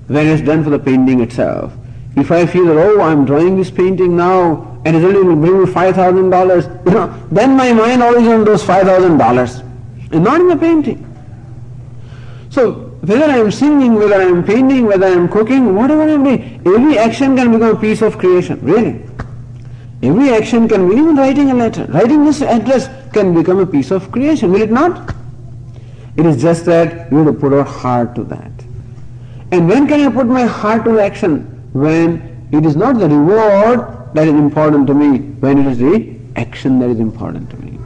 Speaker 1: When it's done for the painting itself. If I feel that, I am drawing this painting now, and it will bring me $5,000, then my mind always on those $5,000, and not in the painting. So, whether I am singing, whether I am painting, whether I am cooking, whatever I am doing, every action can become a piece of creation, really. Every action can be, even writing a letter, writing this address can become a piece of creation, will it not? It is just that we have to put our heart to that. And when can I put my heart to the action? When it is not the reward that is important to me, when it is the action that is important to me.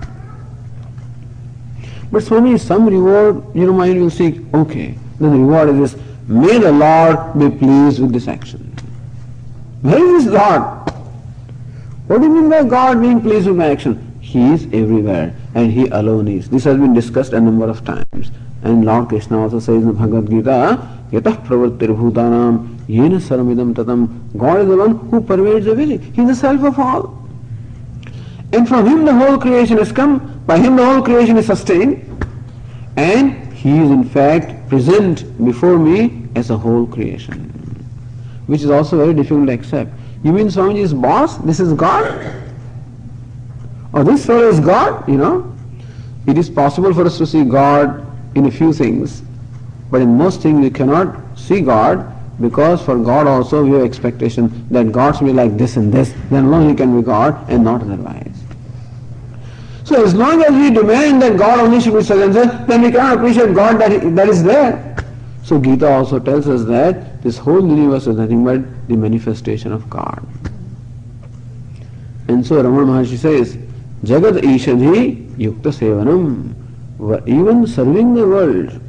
Speaker 1: But Swami, some reward, your mind will say, okay, then the reward is this, may the Lord be pleased with this action. Where is this God? What do you mean by God being pleased with my action? He is everywhere, and He alone is. This has been discussed a number of times. And Lord Krishna also says in the Bhagavad Gītā, Yatah pravrittir bhutanam yena saramidam tatam. God is the one who pervades everything. He is the self of all. And from Him the whole creation has come, by Him the whole creation is sustained, and He is in fact present before me as a whole creation. Which is also very difficult to accept. You mean Swamiji is boss? This is God? Or this fellow is God? It is possible for us to see God in a few things, but in most things we cannot see God, because for God also we have expectation that God should be like this and this, then alone He can be God and not otherwise. So as long as we demand that God only should be such and such, then we cannot appreciate God that is there. So Gītā also tells us that this whole universe is nothing but the manifestation of God. And so Ramana Maharshi says, Jagad Ishadhi Yukta Sevanam. Even serving the world.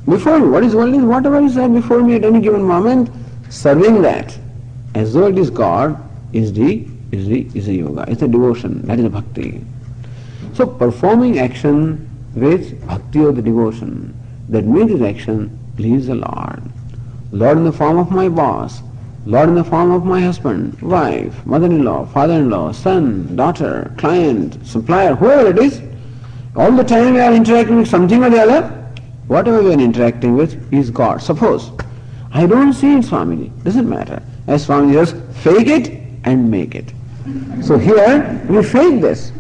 Speaker 1: Before me, what is world is whatever is there before me at any given moment, serving that as though it is God is the yoga, it's a devotion, that is a bhakti. So performing action with bhakti or the devotion, that makes this action please the Lord. Lord in the form of my boss, Lord in the form of my husband, wife, mother-in-law, father-in-law, son, daughter, client, supplier, whoever it is, all the time we are interacting with something or the other, whatever we are interacting with is God. Suppose, I don't see it, Swamiji, doesn't matter. As Swamiji says, fake it and make it. So here, we fake this.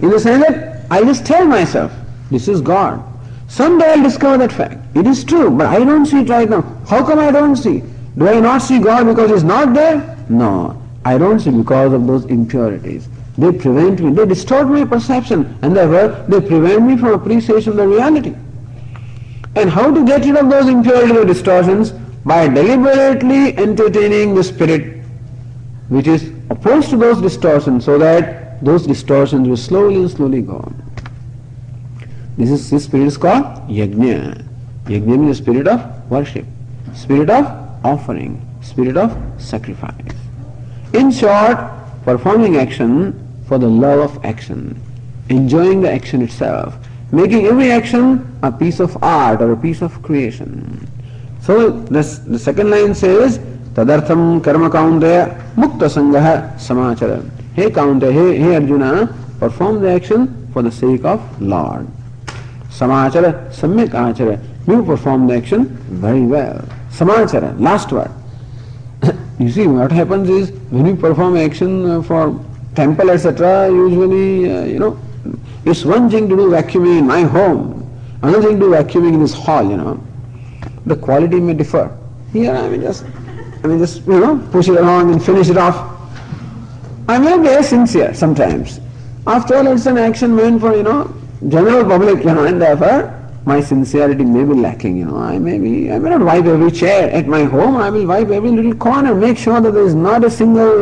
Speaker 1: In the sense that I just tell myself, this is God. Someday I'll discover that fact. It is true, but I don't see it right now. How come I don't see? Do I not see God because He's not there? No, I don't see because of those impurities. They prevent me, they distort my perception, and therefore they prevent me from appreciation of the reality. And how to get rid of those impurities or distortions? By deliberately entertaining the spirit which is opposed to those distortions, so that those distortions will slowly go. This spirit is called Yajna. Yajna means the spirit of worship, spirit of offering, spirit of sacrifice. In short, performing action for the love of action, enjoying the action itself, making every action a piece of art or a piece of creation. So the second line says, Tadartham karma kaunteya mukta sangaha samachara. Hey Kaunteya, hey Arjuna, perform the action for the sake of Lord. Samachara, samyak achara. You perform the action very well. Samachara, last word. You see, what happens is, when you perform action for temple, etc., usually, it's one thing to do vacuuming in my home, another thing to do vacuuming in this hall, The quality may differ. Here I mean just push it along and finish it off. I may be sincere sometimes. After all, it's an action meant for, general public, and therefore my sincerity may be lacking, I may not wipe every chair at my home, I will wipe every little corner, make sure that there is not a single,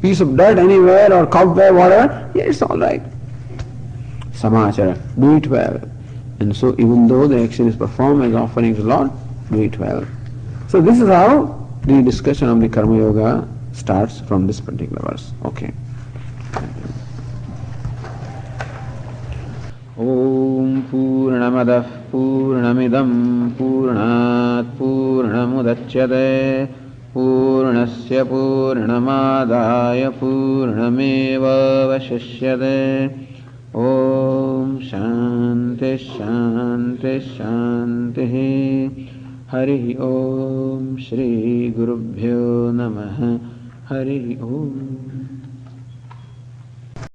Speaker 1: piece of dirt anywhere or cobweb, whatever. Yeah, it's all right. Samachara, do it well. And so even though the action is performed as offering to the Lord, do it well. So this is how the discussion of the Karma Yoga starts from this particular verse. Okay. पूर्णमदः पूर्णमिदं पूर्णात् पूर्णमुदच्यते पूर्णस्य पूर्णमादाय पूर्णमेवावशिष्यते। ॐ शान्ति शान्ति शान्तिः। हरिः ॐ श्री गुरुभ्यो नमः। हरिः ॐ।